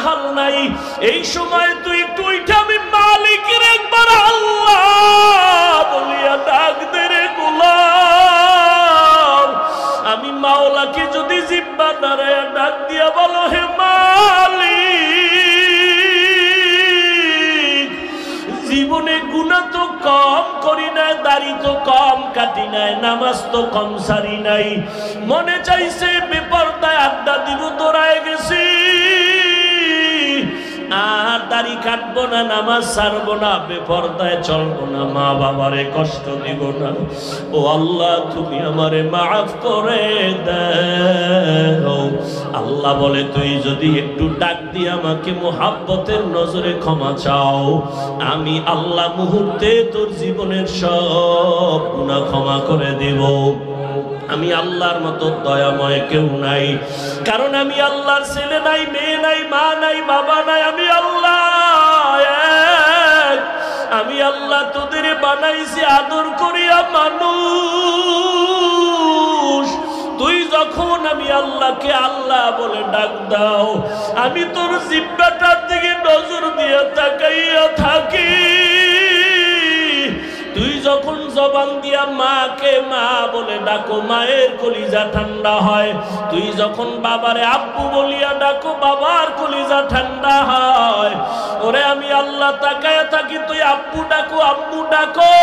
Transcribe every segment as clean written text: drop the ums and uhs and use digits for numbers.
হাল নাই। এই সময় তুই একটু উঠে আমি মালিকের একবার আল্লাহ বলিয়া ডাক দে রে গোলাম। আমি মাওলাকে যদি জিব্বা নাড়ায়া ডাক দিয়া বলো হে মালিক, জীবনে গুনাহ তো কম করি নাই, দাড়ি তো কম কাটি নাই, নামাজ তো কম সারি নাই, মনে চাইছে বেপরদায় আড্ডা দিব দৌড়ায় গেছি, আর দাড়ি কাটবো না, নামাজ ছাড়বো না, বেপরদায় চলবো না, মা বাবারে কষ্ট দিব না। ও আল্লাহ তুমি আমারে মাফ করে দাও। আল্লাহ বলে তুই যদি একটু ডাক দিয়ে আমাকে মুহাব্বতের নজরে ক্ষমা চাও, আমি আল্লাহ মুহূর্তে তোর জীবনের সব গুনাহ ক্ষমা করে দেব। আমি আল্লাহর মতো দয়াময় কেউ নাই, কারণ আমি আল্লাহর ছেলে নাই, মেয়ে নাই, মা নাই, বাবা নাই, আমি আল্লাহ এক। আমি আল্লাহ তোদের বানাইছি আদর করিয়া মানুষ। তুই যখন আমি আল্লাহকে আল্লাহ বলে ডাক দাও, আমি তোর জিহ্বাটার দিকে নজর দিয়ে তাকাইয়া থাকি। তুই যখন জবান দিয়া মাকে মা বলে ডাকো, মায়ের কলিজা ঠান্ডা হয়। তুই যখন বাবারে আব্বু বলিয়া ডাকো, বাবার কলিজা ঠান্ডা হয়। ওরে আমি আল্লাহ তাকায়া থাকি, তুই আব্বু ডাকো, আব্বু ডাকো,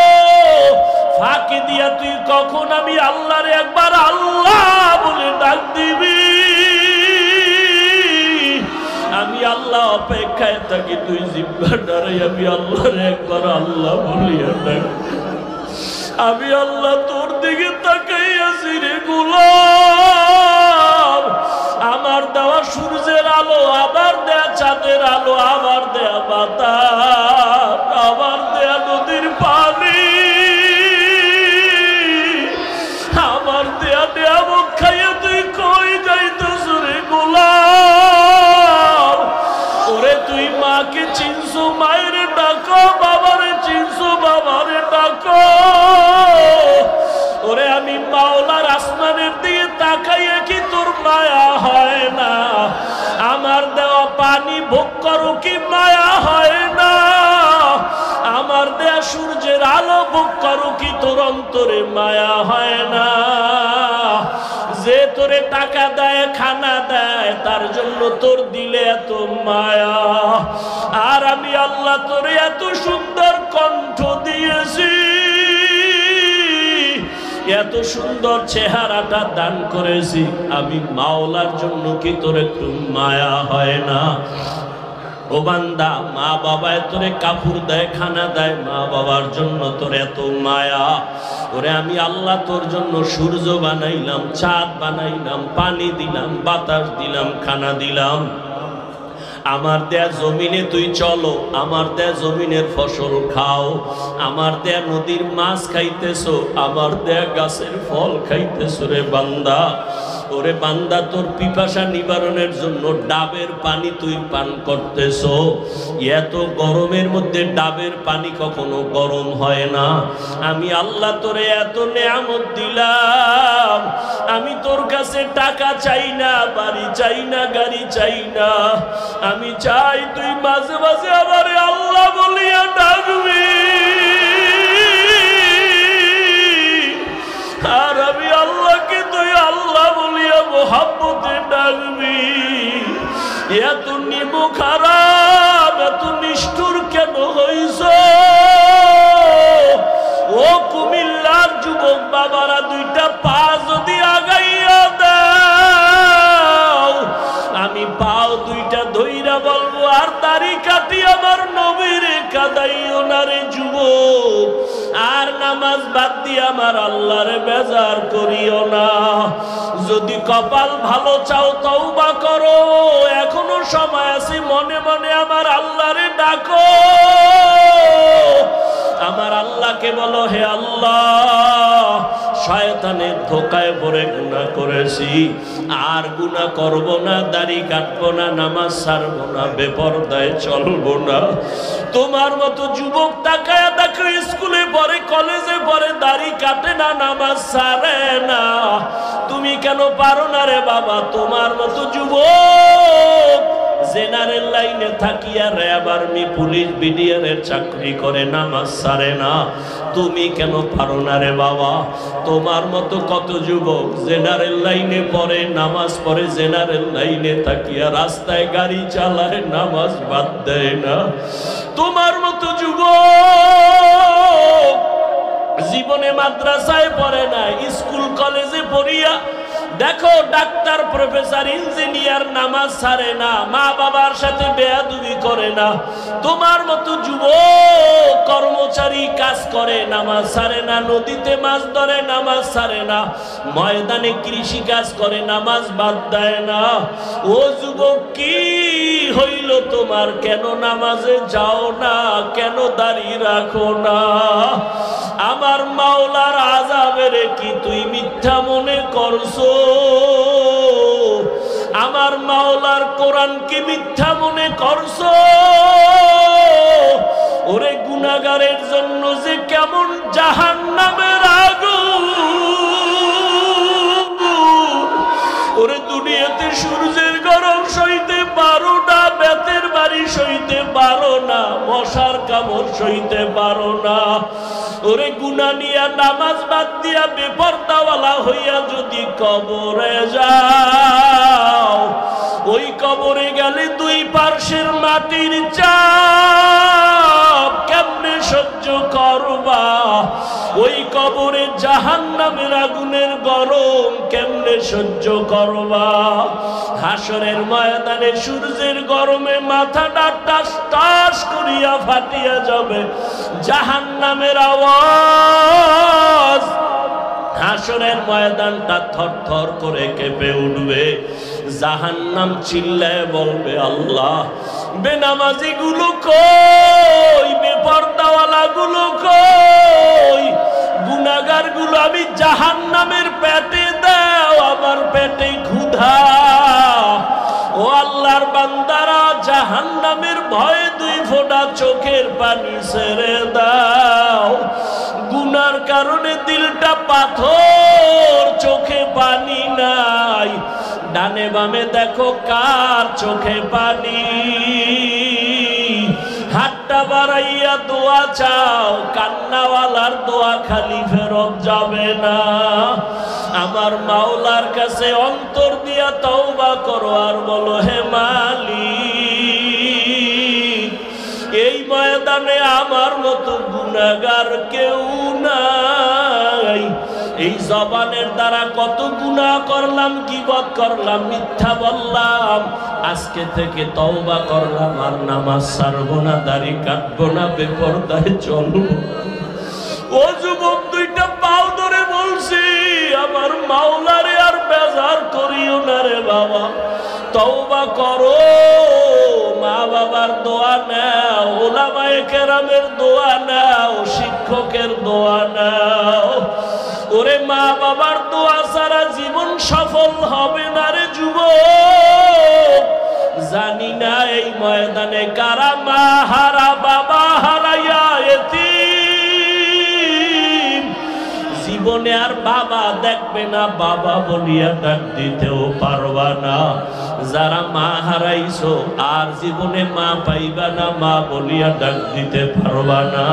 ফাঁকি দিয়া তুই কখন আমি আল্লাহরে একবার আল্লাহ বলে ডাক দিবি। আমি আল্লাহ অপেক্ষায় থাকি, তুই জিহ্বা নাড়াই আমি আল্লাহরে একবার আল্লাহ বলিয়া ডাক। আমি আল্লাহ তোর দিকে তাকাইয়াছি রে গোলাম। আমার দেওয়া সূর্যের আলো, আবার দেয়া চাঁদের আলো, আবার দেয়া বাতাস, আবার দেয়া নদীর পানি, আমার দেয়া নিয়ামত খাইয়া তুই কই যাইতেছ রে গোলাম? ওরে তুই মাকে চিনছো, মায়ের ডাকো, বাবারে চিনছো, বাবারে ডাকো। ওরে আমি মাওলার আসমানের দিকে তাকাইয়া কি তোর মায়া হয় না? আমার দেওয়া পানি ভোগ করো কি মায়া হয় না? আমার দেয়া সূর্যের আলো ভোগ করো কি তোর অন্তরে মায়া হয় না? যে তোরে টাকা দেয়, খানা দেয়, তার জন্য তোর দিলে এত মায়া। আর আমি আল্লাহ তোরে এত সুন্দর কণ্ঠ দিয়েছি, এত সুন্দর চেহারাটা দান করেছি, আমি মাওলার জন্য কি তোর একটু মায়া হয় না? ও বান্দা, মা বাবায় তোরে কাপড় দেয়, খানা দেয়, মা বাবার জন্য তোর এত মায়া। ওরে আমি আল্লাহ তোর জন্য সূর্য বানাইলাম, চাঁদ বানাইলাম, পানি দিলাম, বাতাস দিলাম, খানা দিলাম। আমার দেয়া জমিনে তুই চলো, আমার দেয়া জমিনের ফসল খাও, আমার দেয়া নদীর মাছ খাইতেছো, আমার দেয়া গাছের ফল খাইতেছো রে বান্দা। ওরে বান্দা, তোর পিপাসা নিবারণের জন্য ডাবের পানি তুই পান করতেছো। এত গরমের মধ্যে ডাবের পানি কখনো গরম হয় না। আমি আল্লাহ তোরে এত নেয়ামত দিলাম, আমি তোর কাছে টাকা চাই না, বাড়ি চাই না, গাড়ি চাই না। আমি চাই তুই মাঝে মাঝে আমারে আল্লাহ বলিয়া ডাকবি। আর আমি আল্লাহকে তুই আল্লাহ বলিয়া মোহাব্বতে ডাকবি। এত নিমুখ হারাম, এত নিষ্ঠুর কেন হইছ? ও কুমিল্লার যুবক বাবারা, দুইটা পা যদি আগাইয়া দাও, আমি পাও দুইটা ধইরা বলবো, আর দাড়ি কাটি আমার নবীরে কাদাইও না রে যুবক। আর নামাজ বাদ দিয়ে আমার আল্লাহরে বেজার করিও না। যদি কপাল ভালো চাও তওবা করো, এখনো সময় আছে, মনে মনে আমার আল্লাহরে ডাকো। আমার আল্লাহকে বলো, হে আল্লাহ, শয়তানের ধোকায় পড়ে গুনাহ করেছি, আর গুনাহ করব না, দাড়ি কাটবো না, নামাজ ছাড়বো না, বেপরদায় চলবো না। তোমার মতো যুবক তাকায়া দেখো, স্কুলে পড়ে, কলেজে পড়ে, দাড়ি কাটে না, নামাজ ছাড়ে না। তুমি কেন পারো না রে বাবা? তোমার মতো যুবক জেনারেল লাইনে থাকিয়া র্যাব আর্মি পুলিশ বিডিআরের চাকরি করে নামাজ ছাড়ে না, তুমি কেন পারো না রে বাবা? তোমার মতো কত যুবক জেনারেল লাইনে পড়ে, নামাজ পড়ে, জেনারেল লাইনে থাকিয়া রাস্তায় গাড়ি চালায়, নামাজ বাদ দেয় না। তোমার মতো যুবক জীবনে মাদ্রাসায় পড়ে না, স্কুল কলেজে পড়িয়া দেখো ডাক্তার প্রফেসর ইঞ্জিনিয়ার নামাজ ছাড়ে না, মা বাবার সাথে বেয়াদবি করে না। তোমার মতো যুবক কর্মচারী কাজ করে, নামাজ ছাড়ে না, নদীতে মাছ ধরে, নামাজ ছাড়ে না, ময়দানে কৃষি কাজ করে, নামাজ বাদ দেয় না। ও যুবক কি হইল তোমার? কেন নামাজে যাও না? কেন দাঁড়িয়ে রাখো না? আমার মাওলার আযাবের কি তুই মিথ্যা মনে করছো? আমার মাওলার কোরআন কি মিথ্যা মনে করছো? ওরে গুনাহগারের জন্য যে কেমন জাহান্নামের আগুন, ওরে দুনিয়াতে সূর্যের গরম সইতে পারো না, বেতের বাড়ি সইতে পারো না, মশার কামড় সইতে পারো না। ওরে গুনাহ নিয়া নামাজ বাদ দিয়া বেপরদাওয়ালা হইয়া যদি কবরে যাও, ওই কবরে গেলে দুই পার্শ্বের মাটির চাপ কেমনে সহ্য করবা? ওই কবরে জাহান্নামের আগুনের গরম কেমনে সহ্য করবা? হাসরের ময়দানে সূর্যের গরমে মাথাটা টাস টাস করিয়া ফাটিয়া যাবে, জাহান্নামের আওয়াজ, হাসরের ময়দানটা থরথর করে কেঁপে উঠবে। জাহান্নাম চিল্লায় বলবে, আল্লাহ বেনামাজি গুলো কই, বেপরদাওয়ালা গুলো কই, গুনাহগার গুলো আমি জাহান্নামের পেটে দাও, আমার পেটে ক্ষুধা। ও আল্লাহর বান্দারা, জাহান্নামের ভয়ে দুই ফোঁটা চোখের পানি ছেড়ে দাও। গুনার কারণে দিলটা পাথর, চোখে পানি নাই। ডানে বামে দেখো কার চোখে পানি। হাতটা বাড়াইয়া দোয়া চাও, কান্নাওয়ালার দোয়া খালি ফেরত যাবে না। আমার মাওলার কাছে অন্তর দিয়া তওবা করো আর বলো, হে মালিক, এই ময়দানে আমার মতো গুনাহগার কেউ নাই। এই জবানের দ্বারা কত গুনাহ করলাম, গীবত করলাম, মিথ্যা বললাম। আজকে থেকে তওবা করলাম, আর নামাজ ছাড়বো না, দাড়ি কাটবো না, বেপরদায় চলবো। ও যুবক, দুইটা পাও ধরে বলছি, আমার মাওলারে আর বেজার করিও না রে বাবা। তওবা করো, মা বাবার দোয়া নাও, উলামায়ে কেরামের দোয়া নাও, শিক্ষকের দোয়া নাও। ওরে মা বাবার দোয়া ছাড়া জীবন সফল হবে না রে যুবক। জানি না এই ময়দানে কারা মা হারা, বাবা হারাইয়া এতিম, জীবনে আর বাবা দেখবে না, বাবা বলিয়া ডাক দিতেও পারবা না। যারা মা হারাইছো আর জীবনে মা পাইবা না, মা বলিয়া ডাক দিতে পারবা না।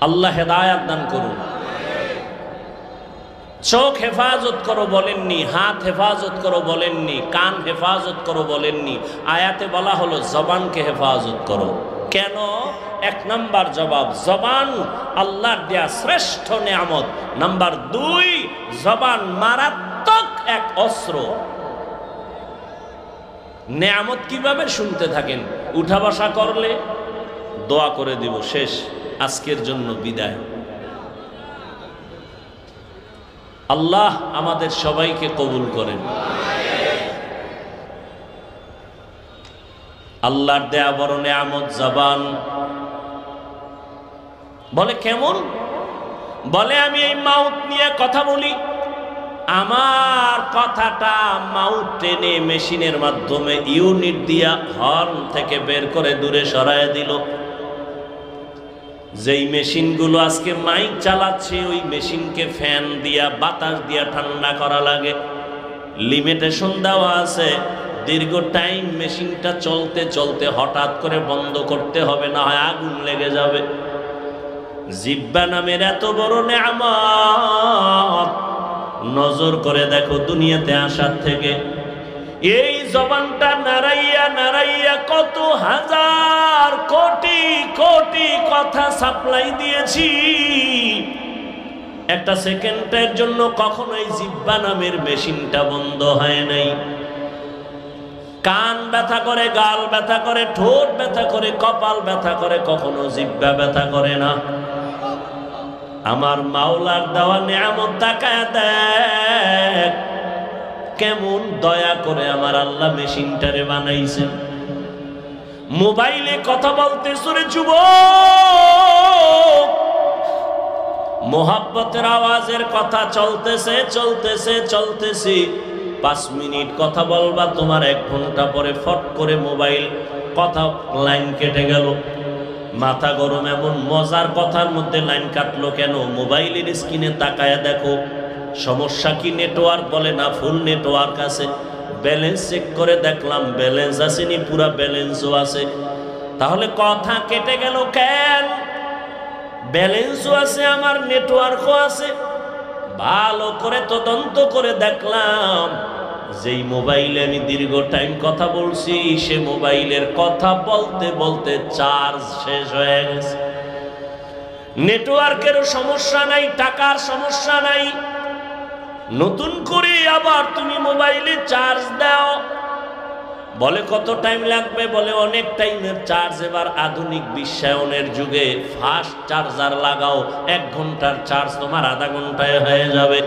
আল্লাহ হেদায়েত দান করুন। চোখ হেফাজত করো বলেননি, হাত হেফাজত করো বলেননি, কান হেফাজত করো বলেননি। আয়াতে বলা হলো জবানকে হেফাজত করো। কেন? এক নাম্বার জবাব, জবান আল্লাহর দেয়া শ্রেষ্ঠ নেয়ামত। নাম্বার দুই, জবান মারাত্মক এক অস্ত্র। নেয়ামত কিভাবে? শুনতে থাকেন। উঠা বসা করলে দোয়া করে দিব, শেষ, আজকের জন্য বিদায়। আল্লাহ আমাদের সবাইকে কবুল করেন। আল্লাহর দেয়া বড় নেয়ামত জবান। বলে কেমন? বলে আমি এই মাউথ নিয়ে কথা বলি, আমার কথাটা মাউথ টেনে মেশিনের মাধ্যমে ইউনিট দিয়া হর্ন থেকে বের করে দূরে সরায় দিল। যেই মেশিনগুলো আজকে মাইক চালাচ্ছে, ওই মেশিনকে ফ্যান দিয়া বাতাস দিয়া ঠান্ডা করা লাগে, লিমিটেশন দেওয়া আছে। দীর্ঘ টাইম মেশিনটা চলতে চলতে হঠাৎ করে বন্ধ করতে হবে, না হয় আগুন লেগে যাবে। জিহ্বা নামের এত বড় নেয়ামত, নজর করে দেখো দুনিয়াতে আসার থেকে এই জবানটা নাড়াইয়া নাড়াইয়া কত হাজার কোটি কোটি কথা সাপ্লাই দিয়েছি। একটা সেকেন্ডের জন্য কখনো এই জিহ্বা নামের মেশিনটা বন্ধ হয় নাই। কান ব্যথা করে, গাল ব্যথা করে, ঠোঁট ব্যথা করে, কপাল ব্যথা করে, কখনো জিহ্বা ব্যথা করে না। আমার মাওলার দেওয়া নিয়ামত তাকায় দেখ, কেমন দয়া করে আমার আল্লাহ মেশিনটারে বানাইছেন। মোবাইলে কথা বলতে শুনে যুবক, মোহাব্বতের আওয়াজের কথা চলতেছে চলতেছে চলতেছে, 5 মিনিট কথা বলবা, তোমার 1 ঘন্টা পরে ফট করে মোবাইল কথা লাইন কেটে গেল। মাথা গরম, এমন মজার কথার মধ্যে লাইন কাটলো কেন? মোবাইলের স্ক্রিনে তাকায়া দেখো সমস্যা কি, নেটওয়ার্ক বলে না ফুল নেটওয়ার্ক আছে। ব্যালেন্স চেক করে দেখলাম ব্যালেন্স আসেনি, পুরা ব্যালেন্সও আছে। তাহলে কথা কেটে গেল কেন? ব্যালেন্সও আছে, আমার নেটওয়ার্কও আছে। ভালো করে তদন্ত করে দেখলাম যেই মোবাইলে আমি দীর্ঘ টাইম কথা বলছি, সে মোবাইলের কথা বলতে বলতে চার্জ শেষ হয়ে গেছে। নেটওয়ার্কেরও সমস্যা নাই, টাকার সমস্যা নাই, নতুন করে আবার তুমি মোবাইলে চার্জ দাও। বলে কত টাইম লাগবে? বলে অনেক টাইমের চার্জ। এবার আধুনিক বিশ্বায়নের যুগে ফাস্ট চার্জার লাগাও, 1 ঘন্টার চার্জ তোমার আধা ঘন্টায় হয়ে যাবে।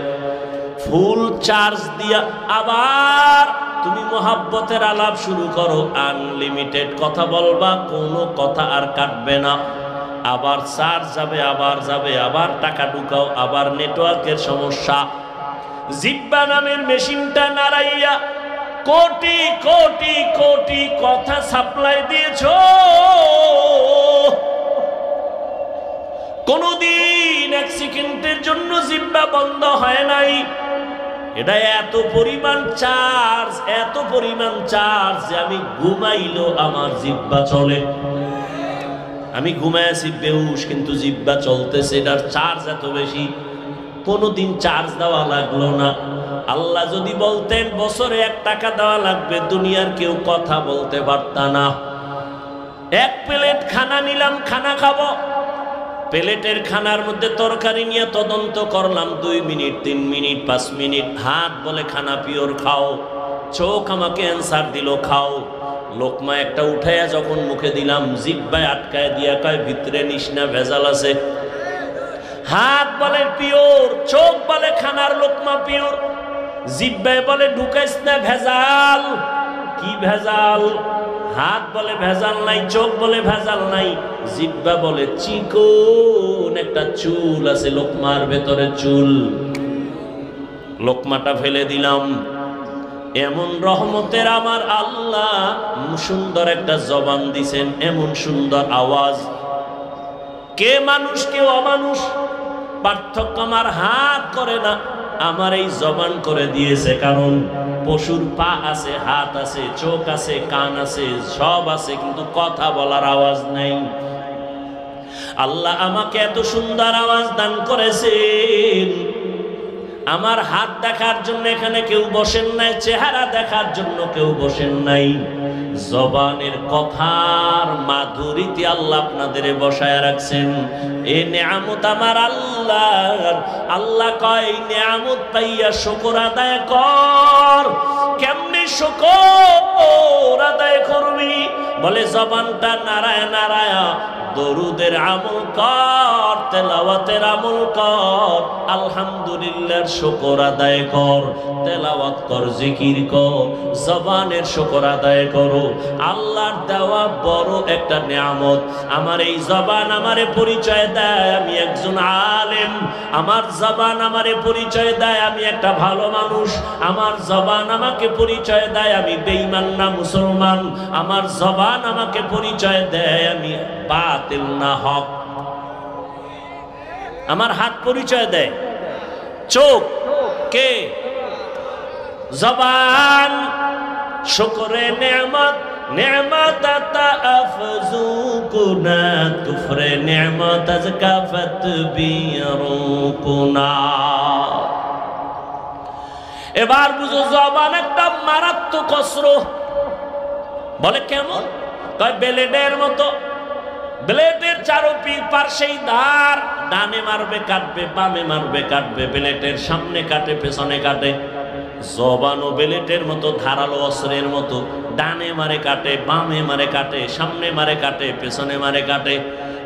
ফুল চার্জ দিয়া আবার তুমি মোহাব্বতের আলাপ শুরু করো, আনলিমিটেড কথা বলবা, কোনো কথা আর কাটবে না। আবার চার্জ যাবে, আবার যাবে, আবার টাকা ঢুকাও, আবার নেটওয়ার্কের সমস্যা। জিহ্বা নামের মেশিনটা নাড়াইয়া কোটি কোটি কোটি কথা সাপ্লাই দিয়েছো, কোনদিন 1 সেকেন্ডের জন্য জিহ্বা বন্ধ হয় নাই। এটা এত পরিমাণ চার্জ, এত পরিমাণ চার্জ যে আমি ঘুমাইলো আমার জিহ্বা চলে। আমি ঘুমায় আছি বেহুশ, কিন্তু জিহ্বা চলতেছে, এটার চার্জ এত বেশি। কোনদিন চার্জ দেওয়া লাগলো না। আল্লাহ যদি বলতেন বছরে 1 টাকা দেওয়া লাগবে, দুনিয়ার কেউ কথা বলতে পারত না। 1 প্লেট খানা নিলাম, খানা খাবো, প্লেটের খানার মধ্যে তরকারি নিয়ে তদন্ত করলাম 2 মিনিট, 3 মিনিট, 5 মিনিট। হাত বলে খানা পিওর খাও, চোখ আমাকে অ্যান্সার দিল খাও। লোকমা একটা উঠাইয়া যখন মুখে দিলাম, জিহ্বায় আটকায় দিয়া কয় ভিতরে নিস না, ভেজাল আছে। হাত বলে পিওর, চোখ বলে খানার লোকমা পিওর, জিহ্বায় বলে ঢুকাইস না, ভেজাল। কি ভেজাল? হাত বলে ভেজাল নাই, চোখ বলে ভেজাল নাই, জিহ্বা বলে চিকন একটা চুল আছে লোকমার ভেতরে, চুল। লোকমাটা ফেলে দিলাম। এমন রহমতের আমার আল্লাহ সুন্দর একটা জবান দিছেন, এমন সুন্দর আওয়াজ। কে মানুষ কে অমানুষ পার্থক্য আমার হাত করে না, আমার এই জবান করে দিয়েছে। কারণ পশুর পা আছে, হাত আছে, চোখ আছে, কান আছে, সব আছে, কিন্তু কথা বলার আওয়াজ নেই। আল্লাহ আমাকে এত সুন্দর আওয়াজ দান করেছেন। আমার হাত দেখার জন্য এখানে কেউ বসেন নাই, চেহারা দেখার জন্য কেউ বসেন নাই। জবানের কথার মাধুরীতে আল্লাহ আপনাদের বসায় রাখছেন। এই নেয়ামত আমার আল্লাহর। আল্লাহ কয় নেয়ামত পাইয়া শুকর আদায় কর। কেমনে শুকর আদায় করবি? বলে জবানটা নারায় নারায় দরুদের আমল কর, তেলাওয়াতের আমল কর, আলহামদুলিল্লাহর শুকর আদায় কর, তেলাওয়াত কর, জিকির কর, জবানের শুকর আদায় করো। আল্লাহর দেওয়া বড় একটা নিয়ামত। আমার এই জবান আমারে পরিচয় দেয় আমি একজন আলেম, আমার জবান আমারে পরিচয় দেয় আমি একটা ভালো মানুষ, আমার জবান আমাকে পরিচয় দেয় আমি বেঈমান না মুসলমান, আমার জবান আমাকে পরিচয় দেয় আমি বাতিল না হক। আমার হাত পরিচয় দেয়, চোখ কে? জবান শুকরে নেয়ামত নেয়ামত আতা আফজুকুনা কুফরে নেয়ামত আজকা ফাতবিরুকুনা। এবার বুঝো জবান একটা মারাত্মক অস্ত্র। বলে কেমন? কয় ব্লেডের মতো, ব্লেডের চারোপি পার্শ্বেই ধার, ডানে মারবে কাটবে, বামে মারবে কাটবে, ব্লেডের সামনে কাটে পেছনে কাটে। জবানও ব্লেডের মতো, ধারালো অস্ত্রের মতো, ডানে মারে কাটে, বামে মারে কাটে, সামনে মারে কাটে, পেছনে মারে কাটে।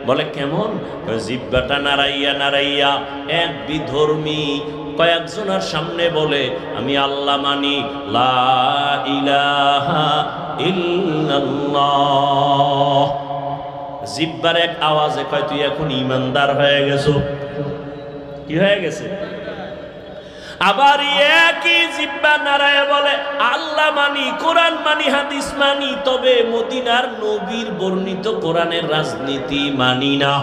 বলে কেমন? জিহ্বাটা নাড়াইয়া নাড়াইয়া এক বিধর্মী কয়েকজনের সামনে বলে আমি আল্লাহ মানি, লা ইলাহা ইল্লাল্লাহ। জিহ্বার এক আওয়াজে কয় তুই এখন ইমানদার হয়ে গেছো। কি হয়ে গেছে? আবার একই জিহ্বা নারায় বলে আল্লাহ মানি, কোরআন মানি, হাদিস মানি, তবে মদিনার নবীর বর্ণিত কোরআনের রাজনীতি মানি না।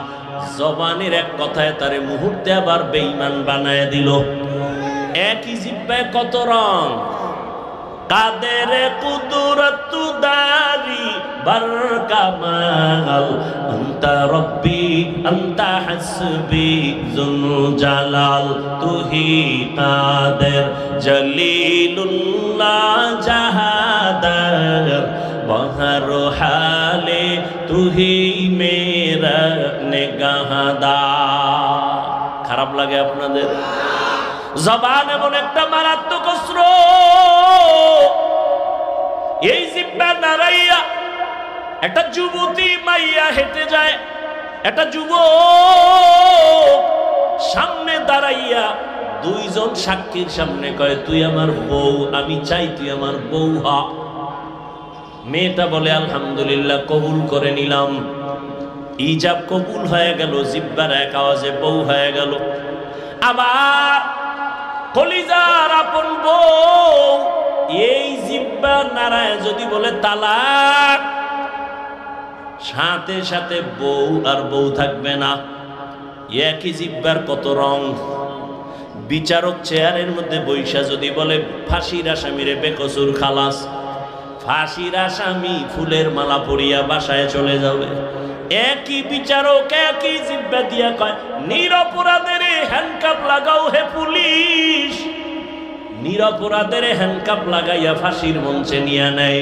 জবানের এক কথায় তারে মুহূর্তে আবার বেঈমান বানায় দিল। একই জিহ্বায় কত রং। কাদের কুদরত দারি বরকামাল আনতা রব্বি আনতা হাসবি যুল জালাল তুহি কাদের জলিলুল্লাহ জাহাদার বহর হালে তুহি মেরা নিগাহদা। খারাপ লাগে আপনাদের? জবান এমন একটা মারাত্মক অস্ত্র। এই জিহ্বা নাড়াইয়া একটা যুবতী মাইয়া হেঁটে যায়, একটা যুবক সামনে দাঁড়াইয়া দুইজন সাক্ষীর সামনে কয় তুই আমার বউ, আমি চাই তুই আমার বউ হ। মেয়েটা বলে আলহামদুলিল্লাহ, কবুল করে নিলাম। ইজাব কবুল হয়ে গেল, জিহ্বার এক আওয়াজে বউ হয়ে গেল। আবার কলিজার আপন বউ এই জিহ্বা নাড়ায় যদি বলে তালাক, সাথে সাথে বউ আর বউ থাকবে না। একই জিহ্বার কত রং। বিচারক চেয়ারের মধ্যে বৈশা যদি বলে ফাঁসির আসামিরে বেকসুর খালাস, ফাঁসির আসামি ফুলের মালা পরিয়া বাসায় চলে যাবে। একই বিচারক একই জিহ্বা দিয়া কয় নিরপরাধের হ্যান্ডকাপ লাগাও হে পুলিশ, নিরপরাধের হ্যান্ডকাপ লাগাইয়া ফাঁসির মঞ্চে নিয়ে নেয়।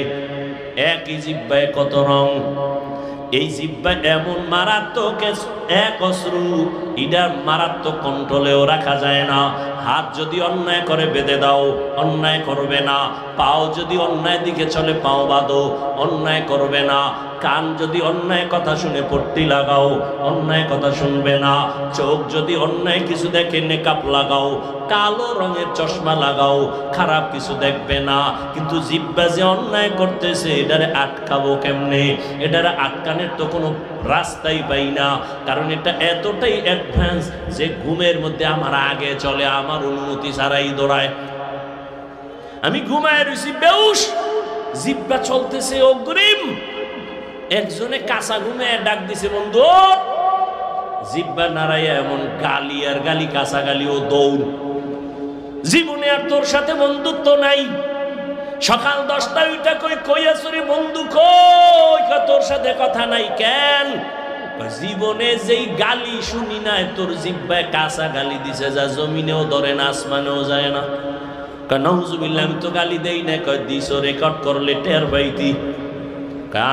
একই জিহ্বায় কত রং। এই জিহ্বা এমন মারাত্মক এক অস্ত্র, এটার মারাত্মক কন্ট্রোলেও রাখা যায় না। হাত যদি অন্যায় করে বেঁধে দাও, অন্যায় করবে না। পাও যদি অন্যায় দিকে চলে, পাও বাঁধো, অন্যায় করবে না। কান যদি অন্যায় কথা শুনে পট্টি লাগাও, অন্যায় কথা শুনবে না। চোখ যদি অন্যায় কিছু দেখে নেকাপ লাগাও, কালো রঙের চশমা লাগাও, খারাপ কিছু দেখবে না। কিন্তু জিহ্বা যে অন্যায় করতেছে, এটারে আটকাবো কেমনে? এটারে আটকানের তো কোনো রাস্তাই পাই না। কারণ এটা এতটাই অ্যাডভান্স যে ঘুমের মধ্যে আমার আগে চলে, আমার অনুমতি ছাড়াই দৌড়ায়। আমি ঘুমায় রয়েছি বেউস, জিহ্বা চলতেছে অগ্রিম। একজনে কাঁচা ঘুমে ডাক দিছে বন্ধু, জিহ্বা নাড়াইয়া এমন গালি আর গালি, কাঁচা গালি ও দৌড়। জীবনে আর তোর সাথে বন্ধুত্ব নাই। সকাল 10টায় ওইটা কই আসরে বন্ধু কই, তোর সাথে কথা নাই কেন? জীবনে যেই গালি শুনি নাই, তোর জিহ্বায় কাঁচা গালি দিছে যা জমিনেও ধরে না, আসমানেও যায় না। নাউজুবিল্লাহ, আমি তো গালি দেই না। কয় দিছ, রেকর্ড করলে টের পাইতি।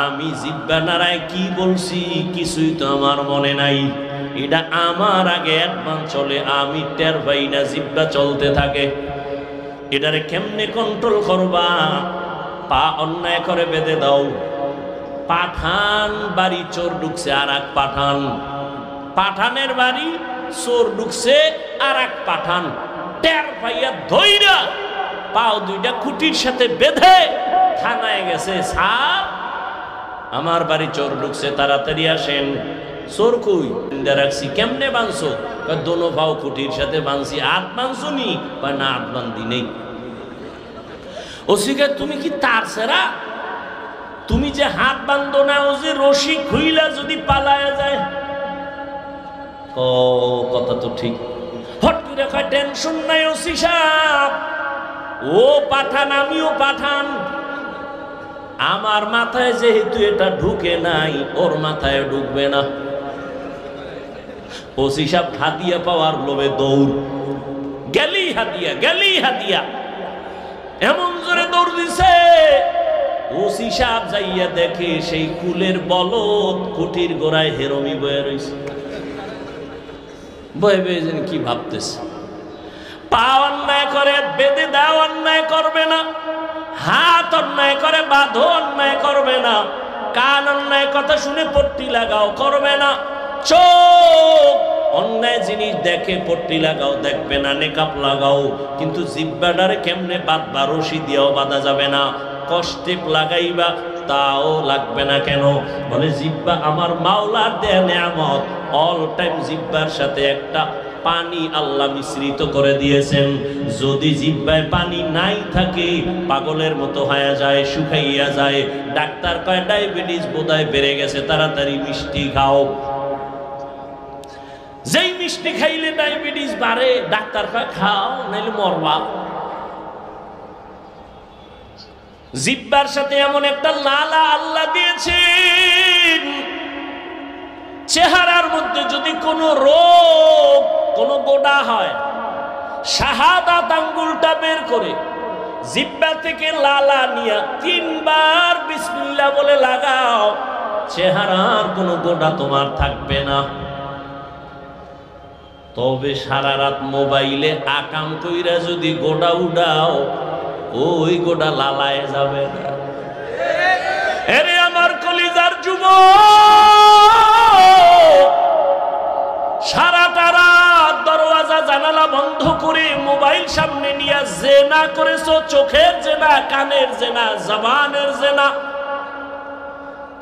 আমি জিহ্বা নাড়ায় কি বলছি কিছুই তো আমার মনে নাই। এটা আমার আগে অ্যাডভান্স চলে, আমি টের পাই না, জিহ্বা চলতে থাকে। এটারে কেমনে কন্ট্রোল করবা? পা অন্যায় করে বেঁধে দাও। পাঠান বাড়ি চোর ঢুকছে, আর এক পাঠান, পাঠানের বাড়ি চোর ঢুকছে, আর এক পাঠান টের পাইয়া ধইরা পাও দুইটা খুঁটির সাথে বেঁধে থানায় গেছে। স্যার, আমার বাড়ি চোর ঢুকছে, তাড়াতাড়ি আসেন। চোর কই? রাখছি। কেমনে বাঁধছো? দোনো পাও খুঁটির সাথে বাঁধছি। হাত বাঁধছো নি? না, হাত বান্ধি নেই। ওসিকে তুমি কি তার সেরা? তুমি যে হাত বান্ধো না, ও যে রশি খুইলা যদি পালায়া যায়। ও কথা তো ঠিক। হট করে কয় টেনশন নাই ওসি সাহেব, ও পাঠান আমিও পাঠান, আমার মাথায় যেহেতু এটা ঢুকে নাই, ওর মাথায় ঢুকবে না। ওসি সাহেব হাতিয়া পাওয়ার লোভে দৌড়, গেলি হাতিয়া, গেলি হাতিয়া, এমন জোরে দৌড় দিছে। ওসি সাহেব যাইয়া দেখে সেই কুলের বলদ কুটির গোড়ায় হেরমি বয়ে রয়েছে। বয়ে বয়ে যেন কি ভাবতেছে। পা অন্যায় করে বেঁধে দাও, অন্যায় করবে না। হাত অন্যায় করে বাঁধো, অন্যায় করবে না। কান অন্যায় কথা শুনে পট্টি লাগাও, করবে না। চোখ অন্যায় জিনিস দেখে পট্টি লাগাও, দেখবে না। নেকাপ লাগাও, কিন্তু জিব্বাটারে কেমনে বাঁধবা? রশি দিয়েও বাঁধা যাবে না। কষ্টেপ লাগাইবা, তাও লাগবে না। কেন? বলে জিব্বা আমার মাওলার দেয়া নেয়ামত। অল টাইম জিব্বার সাথে একটা পানি আল্লাহ মিশ্রিত করে দিয়েছেন। যদি জিব্বায় পানি নাই থাকে, পাগলের মতো হয়ে যায়, শুকাইয়া যায়। ডাক্তার কয় ডায়াবেটিস বোধহয় বেড়ে গেছে, তাড়াতাড়ি মিষ্টি খাও। যেই মিষ্টি খাইলে ডায়াবেটিস বাড়ে, ডাক্তার কয় খাও, নাইলে মরবা। জিব্বার সাথে এমন একটা লালা আল্লাহ দিয়েছেন, চেহারার মধ্যে যদি কোনো রোগ, কোনো গোডা হয়, শাহাদাত আঙ্গুলটা বের করে জিব্বা থেকে লালা নিয়া 3 বার বিসমিল্লাহ বলে লাগাও, চেহারার কোনো গোডা তোমার থাকবে না। তবে সারা রাত মোবাইলে আকাম কইরা যদি গোডা উড়াও, ওই গোডা লালায় যাবে না। এরে আমার কলিজার যুবক, সারাটা রাত দরওয়াজা জানালা বন্ধ করে মোবাইল সামনে নিয়ে জেনা করেছো। চোখের জেনা, কানের জেনা, জবানের জেনা।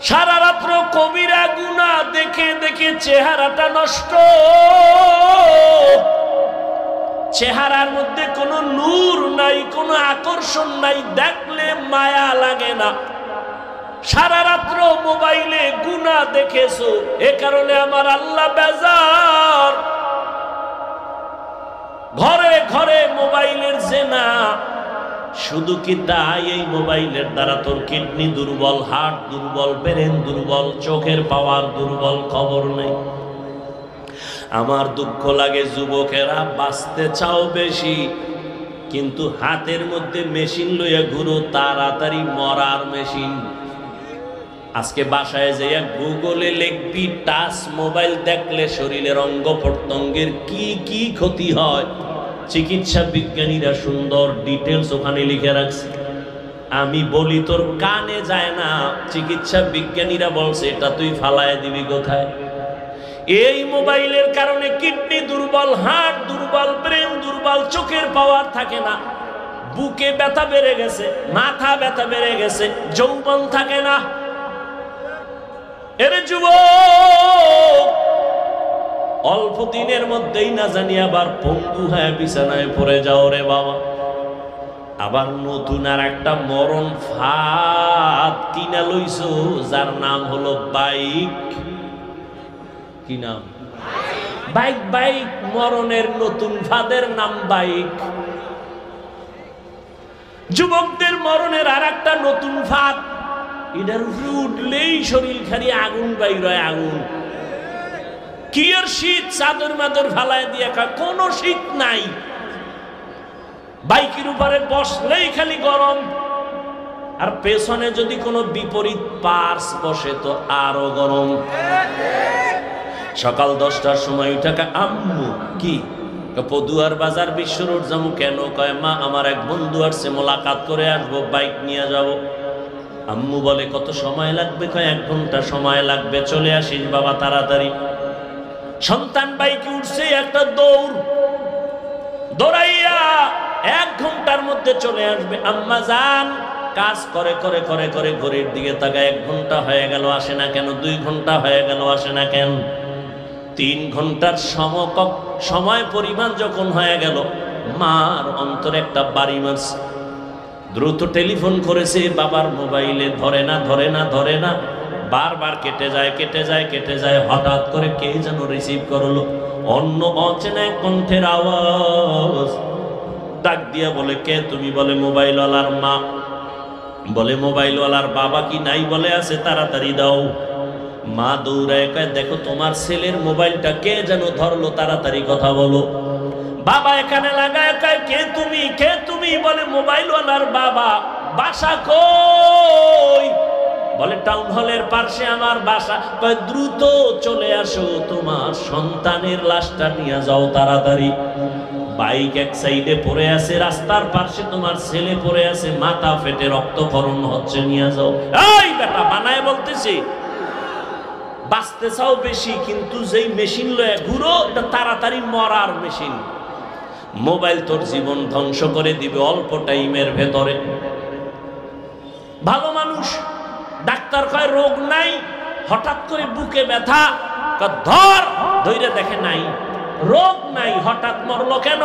সারা রাত্র কবিরা গুনাহ দেখে দেখে চেহারাটা নষ্ট। চেহারার মধ্যে কোনো নূর নাই, কোনো আকর্ষণ নাই, দেখলে মায়া লাগে না। সারা রাত্র মোবাইলে গুনাহ দেখেছো, এ কারণে আমার আল্লাহ বেজার। ঘরে ঘরে মোবাইলের জেনা। শুধু কি তাই? এই মোবাইলের দ্বারা তোর কিডনি দুর্বল, হার্ট দুর্বল, ব্রেন দুর্বল, চোখের পাওয়ার দুর্বল, খবর নেই। আমার দুঃখ লাগে, যুবকেরা বাঁচতে চাও বেশি, কিন্তু হাতের মধ্যে মেশিন লইয়া ঘুরো, তাড়াতাড়ি মরার মেশিন। আজকে বাসায় যাইয়া গুগলে লিখবি টাচ মোবাইল দেখলে শরীরের অঙ্গ প্রত্যঙ্গের কি কি ক্ষতি হয়, চিকিৎসা বিজ্ঞানীরা সুন্দর ডিটেলস ওখানে লিখে রাখছে। আমি বলি তোর কানে যায় না, চিকিৎসা বিজ্ঞানীরা বলছে এটা তুই ফালায় দিবি কোথায়? এই মোবাইলের কারণে কিডনি দুর্বল, হার্ট দুর্বল, ব্রেন দুর্বল, চোখের পাওয়ার থাকে না, বুকে ব্যথা বেড়ে গেছে, মাথা ব্যথা বেড়ে গেছে, যৌবন থাকে না। এরে যুবক, অল্প দিনের মধ্যেই না জানি আবার পঙ্গু হয়ে বিছানায় পড়ে যাও রে বাবা। আবার নতুন আর একটা মরণ ফাঁদ কিনা লইছো, যার নাম হলো বাইক। কি নাম? বাইক। বাইক মরণের নতুন ফাঁদের নাম বাইক। যুবকদের মরণের আর একটা নতুন ফাঁদ, এটার উপরে উঠলেই শরীর খালি আগুন বাইর হয়, আগুন। কি আর শীত? চাদর মাদর ফালায় দিয়ে কোনো শীত নাই। বাইকের উপরে বসলেই খালি গরম, আর পেছনে যদি কোনো বিপরীত পার্স বসে তো আরো গরম। সকাল 10টার সময় উঠাকা, আম্মু কি পদুয়ার বাজার বিশ্ব রোড যাবো। কেন? কয় মা আমার এক বন্ধু আসছে, মোলাকাত করে আসবো, বাইক নিয়ে যাব। আম্মু বলে কত সময় লাগবে? কয় 1 ঘন্টা সময় লাগবে। চলে আসিস বাবা তাড়াতাড়ি। সন্তান বাইকে উঠছে, একটা দৌড়, দৌড়াইয়া 1 ঘন্টার মধ্যে চলে আসবে। আম্মা যান কাজ করে করে করে করে ঘড়ির দিকে তাকায়, 1 ঘন্টা হয়ে গেল আসে না কেন? 2 ঘন্টা হয়ে গেল আসে না কেন? 3 ঘন্টার সময় পরিমাণ যখন হয়ে গেল, মার অন্তরে একটা বাড়ি মারছে। দ্রুত টেলিফোন করেছে, বাবার মোবাইলে ধরে না, ধরে না, ধরে না, বারবার কেটে যায়, কেটে যায়, কেটে যায়। হঠাৎ করে কে যেন রিসিভ করলো, অন্য অচেনা কণ্ঠের আওয়াজ। ডাক দিয়া বলে কে তুমি? বলে মোবাইলওয়ালার মা। বলে মোবাইলওয়ালার বাবা কি নাই? বলে আছে, তাড়াতাড়ি দাও। মা দৌড়ায় কয়, দেখো তোমার ছেলের মোবাইলটা কে যেন ধরলো, তাড়াতাড়ি কথা বলো। বাবা এখানে লাগায় কয়, কে তুমি, কে তুমি? বলে মোবাইলওয়ালার বাবা। বাসা কই? বলে টাউন হলের পাশে আমার বাসা। কয় দ্রুত চলে আসো, তোমার সন্তানের লাশটা নিয়ে যাও তাড়াতাড়ি। বাইক এক সাইডে পড়ে আছে, রাস্তার পাশে তোমার ছেলে পড়ে আছে, মাথা ফেটে রক্তক্ষরণ হচ্ছে, নিয়ে যাও। এই বেটা বানায় বলতেছি, বাঁচতে চাও বেশি, কিন্তু যেই মেশিন লয়ে ঘুরো এটা তাড়াতাড়ি মরার মেশিন। মোবাইল তোর জীবন ধ্বংস করে দিবে অল্প টাইমের ভেতরে। ভালো মানুষ, ডাক্তার কয় রোগ নাই, হঠাৎ করে বুকে ব্যথা, ধর ধৈর্য দেখে নাই, রোগ নাই, হঠাৎ মরলো কেন?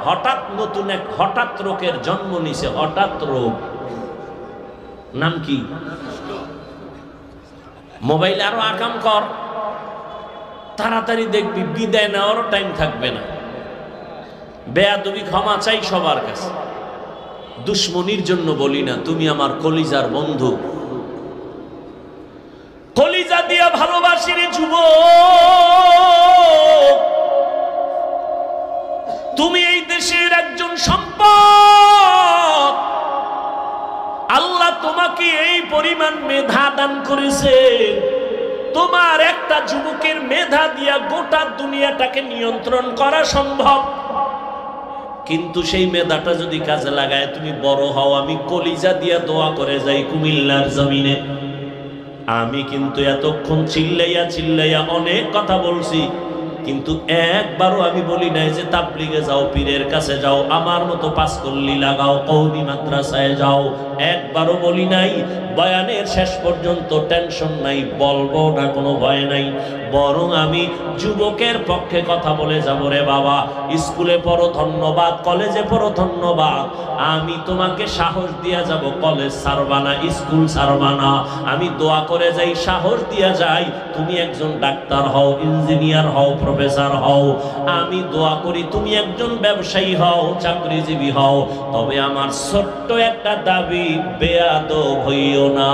হঠাৎ নতুন এক হঠাৎ রোগের জন্ম নিছে। হঠাৎ রোগ নাম কি? মোবাইলে আরো আকাম কর, তাড়াতাড়ি দেখবি বিদায় নেওয়ারও টাইম থাকবে না। বেয়াদবি ক্ষমা চাই সবার কাছে, দুশ্মনির জন্য বলি না, তুমি আমার কলিজার বন্ধু, কলিজা দিয়া ভালোবাসি রে যুবক। তুমি এই দেশের একজন সম্পদ। আল্লাহ তোমাকে এই পরিমাণ মেধা দান করেছে, তোমার একটা যুবকের মেধা দিয়া গোটা দুনিয়াটাকে নিয়ন্ত্রণ করা সম্ভব। কিন্তু সেই মেধাটা যদি কাজে লাগায় তুমি বড় হও। আমি কলিজা দিয়া দোয়া করে যাই কুমিল্লার জমিনে। আমি কিন্তু এতক্ষণ চিল্লাইয়া চিল্লাইয়া অনেক কথা বলছি, কিন্তু একবারও আমি বলি নাই যে তাবলিগে যাও, পীরের কাছে যাও, আমার মতো পাঁচকল্লি লাগাও, কওমি মাদ্রাসায় যাও। একবারও বলি নাই। বয়ানের শেষ পর্যন্ত টেনশন নাই, বলবো না, কোনো ভয় নাই। বরং আমি যুবকের পক্ষে কথা বলে যাবো। রে বাবা, স্কুলে পড়ো ধন্যবাদ, কলেজে পড়ো ধন্যবাদ, আমি তোমাকে সাহস দিয়া যাব, কলেজ ছাড়বা না, স্কুল ছাড়বা না। আমি দোয়া করে যাই, সাহস দিয়া যাই, তুমি একজন ডাক্তার হও, ইঞ্জিনিয়ার হও, প্রফেসর হও। আমি দোয়া করি তুমি একজন ব্যবসায়ী হও, চাকরিজীবী হও। তবে আমার ছোট্ট একটা দাবি, বেয়াদব হইও না।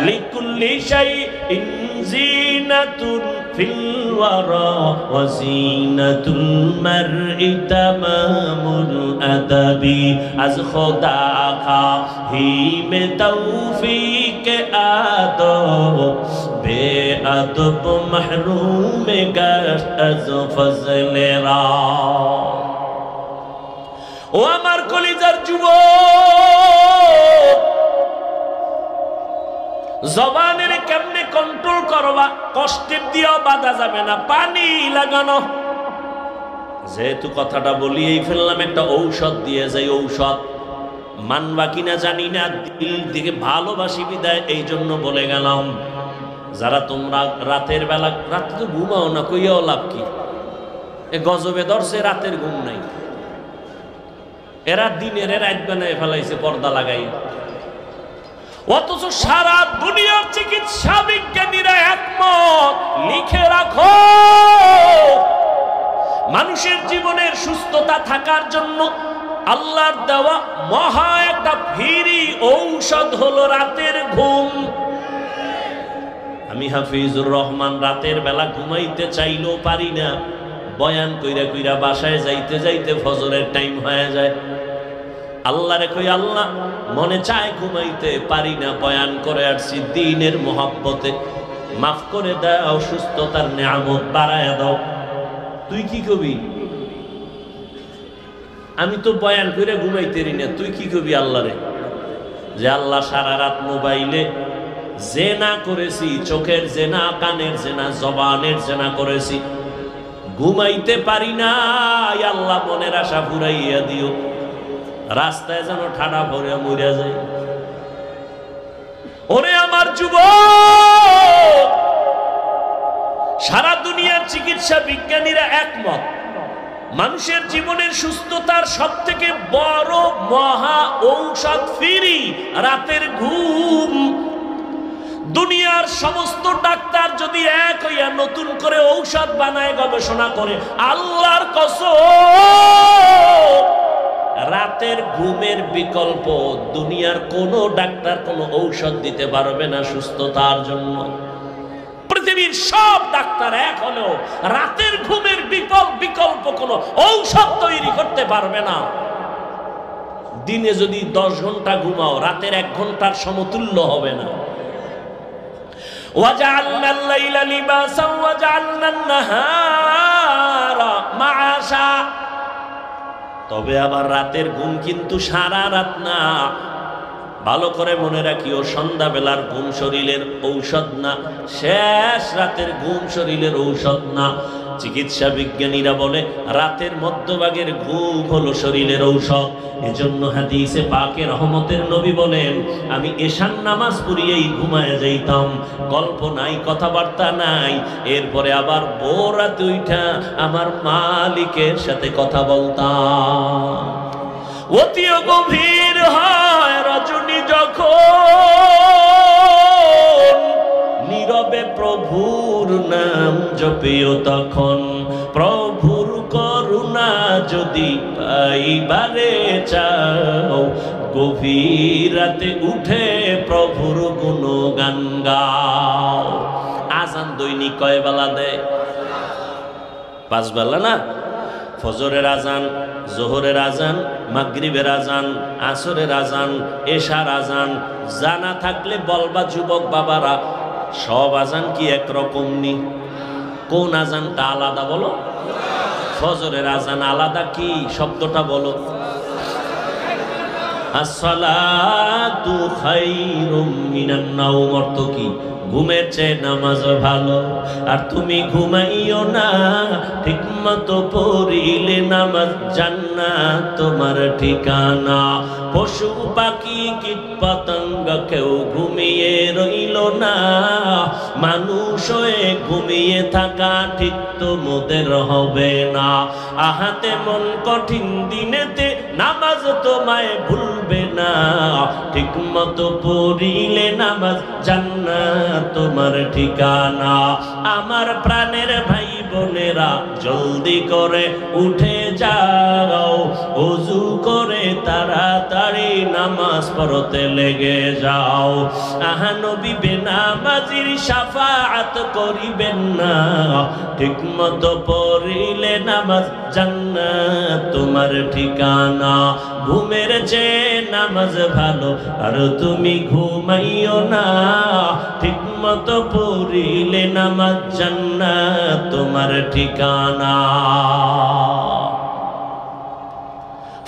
লিকুল্লি শাইইন জিনাতুন ফিল ওয়ারা ওয়া জিনাতুল মারই তামামুল আদাবি। আজ খোদা খাহি মে তৌফিক আদব, বেআদব মাহরুম গাশ আজ ফজলেরা। ও আমার কলিজার যুবক, জবানের কেমনে কন্ট্রোল করবা? কষ্টের দিয়েও বাধা যাবে না, পানি লাগানো। যেহেতু কথাটা বলিয়েই ফেললাম, একটা ঔষধ দিয়ে যাই। ঔষধ মানবা কিনা জানি না, দিল দিকে ভালোবাসি বিদায় এই জন্য বলে গেলাম। যারা তোমরা রাতের বেলা, রাতে তো ঘুমাও না, কইয়াও লাভ কি? এ গজবে ধরছে, রাতের ঘুম নাই। এরা দিনের রাত বানায় ফেলাইছে পর্দা লাগাই। অথচ সারা দুনিয়ার চিকিৎসা বিজ্ঞানীরা একমত। লিখে রাখো, মানুষের জীবনের সুস্থতা থাকার জন্য আল্লাহর দেওয়া মহা একটা ফ্রি ঔষধ হলো রাতের ঘুম। আমি হাফিজুর রহমান রাতের বেলা ঘুমাইতে চাইলেও পারি না। বয়ান কইরা কইরা বাসায় যাইতে যাইতে ফজরের টাইম হয়ে যায়। আল্লাহরে কই, আল্লাহ মনে চায় ঘুমাইতে পারি না, বয়ান করে আসছি দ্বীনের মহব্বতে, মাফ করে দাও, সুস্থতার নিয়ামত বাড়ায় দাও। তুই কি কবি? আমি তো বয়ান করে ঘুমাইতেরি না, তুই কি কবি আল্লাহরে? যে আল্লাহ সারা রাত মোবাইলে জেনা করেছি, চোখের জেনা, কানের জেনা, জবানের জেনা করেছি, ঘুমাইতে পারি না। আল্লাহ মনের আশা ফুরাইয়া দিও, রাস্তায় যেন ঠাডা ভরে মরে যায়। ওরে আমার যুবক, সারা দুনিয়ার চিকিৎসা বিজ্ঞানীরা একমত, মানুষের জীবনের সুস্থতার সব থেকে বড় মহা ঔষধ ফ্রি রাতের ঘুম। দুনিয়ার সমস্ত ডাক্তার যদি এক হইয়া নতুন করে ঔষধ বানায়, গবেষণা করে, আল্লাহর কসম রাতের ঘুমের বিকল্প দুনিয়ার কোনো ডাক্তার কোনো ঔষধ দিতে পারবে না সুস্থতার জন্য। পৃথিবীর সব ডাক্তার এক হলেও রাতের ঘুমের বিকল্প কোনো ঔষধ তৈরি করতে পারবে না। দিনে যদি 10 ঘন্টা ঘুমাও, রাতের 1 ঘন্টার সমতুল্য হবে না। وَجَعَلْنَا اللَّيْلَ لِبَاسًا وَجَعَلْنَا النَّهَارَ مَعَاشًا। তবে আবার রাতের ঘুম কিন্তু সারা রাত না। ভালো করে মনে রাখিও, সন্ধ্যাবেলার ঘুম শরীরের ঔষধ না, শেষ রাতের ঘুম শরীরের ঔষধ না। চিকিৎসা বিজ্ঞানীরা বলে রাতের মধ্যভাগের ঘুম হলো শরীরের ঔষধ। এজন্য হাদিসে পাকে রহমতের নবী বলেন, আমি এশার নামাজ পড়িয়েই ঘুমায় যাইতাম, গল্প নাই, কথাবার্তা নাই, এরপরে আবার ভোর রাতে উঠা আমার মালিকের সাথে কথা বলতাম। অতিও গভীর হয় রজনী যখন, নীরবে প্রভুর নাম জপিও তখন। প্রভুর করুণা যদি পাইবারে চাও, গভীর রাতে উঠে প্রভুর গুণগান গাও। আজান দৈনিক কয় বেলা দেয়? 5 বেলা না? ফজরের আজান, জোহরের আজান, মাগরিবের আজান, আসরের আজান, এশার আজান। জানা থাকলে বলবা যুবক বাবারা, সব আজান কি একরকম নি? কোন আজানটা আলাদা বলো? ফজরের আজান আলাদা, কি শব্দটা বলো? আসসালাতু খায়রুম মিনান নাওম। অর্থ কি? ঘুমের চেয়ে নামাজ ভালো। আর তুমি ঘুমাইও না, ঠিক মতো পড়িলে নামাজ জান্নাত তোমার ঠিকানা। পশু পাখি কীট পতঙ্গ কেউ ঘুমিয়ে রইল না, মানুষ হয়ে ঘুমিয়ে থাকা ঠিক তোমাদের হবে না। আহাতে মন কঠিন দিনেতে নামাজ তোমায় ভুলবে না, ঠিক মতো পড়িলে নামাজ জান্নাত তোমার ঠিকানা। আমার প্রাণের ভাই বোনেরা, জলদি করে উঠে যাও, ওযু করে তাড়াতাড়ি নামাজ পড়তে লেগে যাও। আহা নবী বেনামাজির শাফাআত করিবেন না, ঠিক মতো পড়িলে নামাজ জান্নাত তোমার ঠিকানা। ঘুমের চেয়ে নামাজ ভালো, আর তুমি ঘুমাইও না, ঠিক মতো পড়িলে নামাজ জান্নাত তোমার ঠিকানা।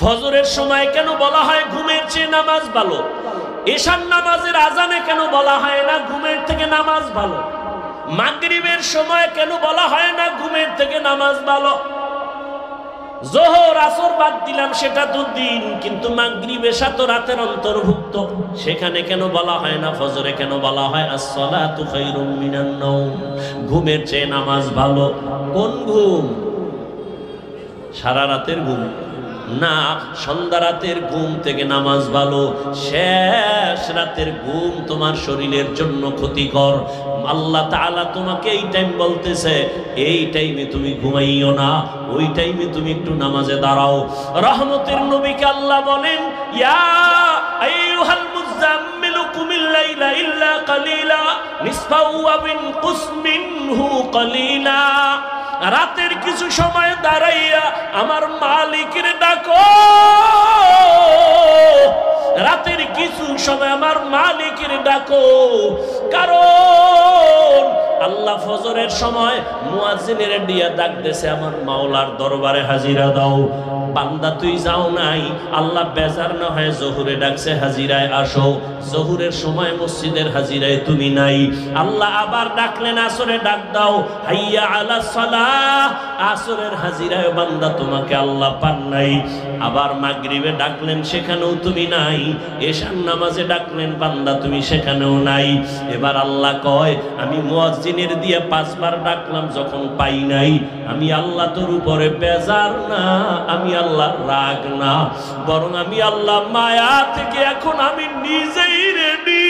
ফজরের সময় কেন বলা হয় ঘুমের চেয়ে নামাজ ভালো? এশার নামাজের আজানে কেন বলা হয় না ঘুমের থেকে নামাজ ভালো? মাগরিবের সময় কেন বলা হয় না ঘুমের থেকে নামাজ ভালো? জোহর আসর বাদ দিলাম, সেটা তো দিন, কিন্তু মাগরিব এশা তো রাতের অন্তর্ভুক্ত। সেখানে কেন বলা হয় না ফজরে কেন বলা হয় আসসালাতু খায়রুম মিনান নাওম? ঘুমের চেয়ে নামাজ ভালো। কোন ঘুম? সারা রাতের ঘুম না, সন্ধ্যা রাতের ঘুম থেকে নামাজ ভালো। শেষ রাতের ঘুম তোমার শরীরের জন্য ক্ষতিকর। আল্লাহ তাআলা তোমাকে এই টাইম বলতেছে, এই টাইমে তুমি ঘুমাইও না, ওই টাইমে তুমি একটু নামাজে দাঁড়াও। রহমতের নবীকে আল্লাহ বলেন, ইয়া আইয়ুহাল মুযাম্মিলু কুমিল লাইলা ইল্লা কালিলা নিসফাহু আও ইনকুস মিনহু কালিলা। রাতের কিছু সময় দাঁড়াইয়া আমার মালিকের ডাকো, রাতের কিছু সময় আমার মালিকের ডাকো। কারণ আল্লাহ ফজরের সময় মুয়াজ্জিনের দিয়া ডাক দেছে, আমার মাওলার দরবারে হাজিরা দাও। বান্দা তুই যাও নাই, আল্লাহ বেজার না হয় জোহরে ডাকছে, হাজিরায় আসো। জোহরের সময় মসজিদের হাজিরায় তুমি নাই, আল্লাহ আবার ডাকলেন আসরে ডাক দাও, হাইয়া আলাস সালাহ। আসরের হাজিরায় বান্দা তোমাকে আল্লাহ পান নাই। আবার মাগরিবে ডাকলেন, সেখানেও তুমি নাই। এশার নামাজে ডাকলেন বান্দা, তুমি সেখানেও নাই। এবার আল্লাহ কয়, আমি মুয়াজ্জিনের দিয়ে 5 বার ডাকলাম, যখন পাই নাই, আমি আল্লাহ তোর উপরে বেজার না, আমি আল্লাহ রাগ না, বরং আমি আল্লাহ মায়া থেকে এখন আমি নিজেই রেডি।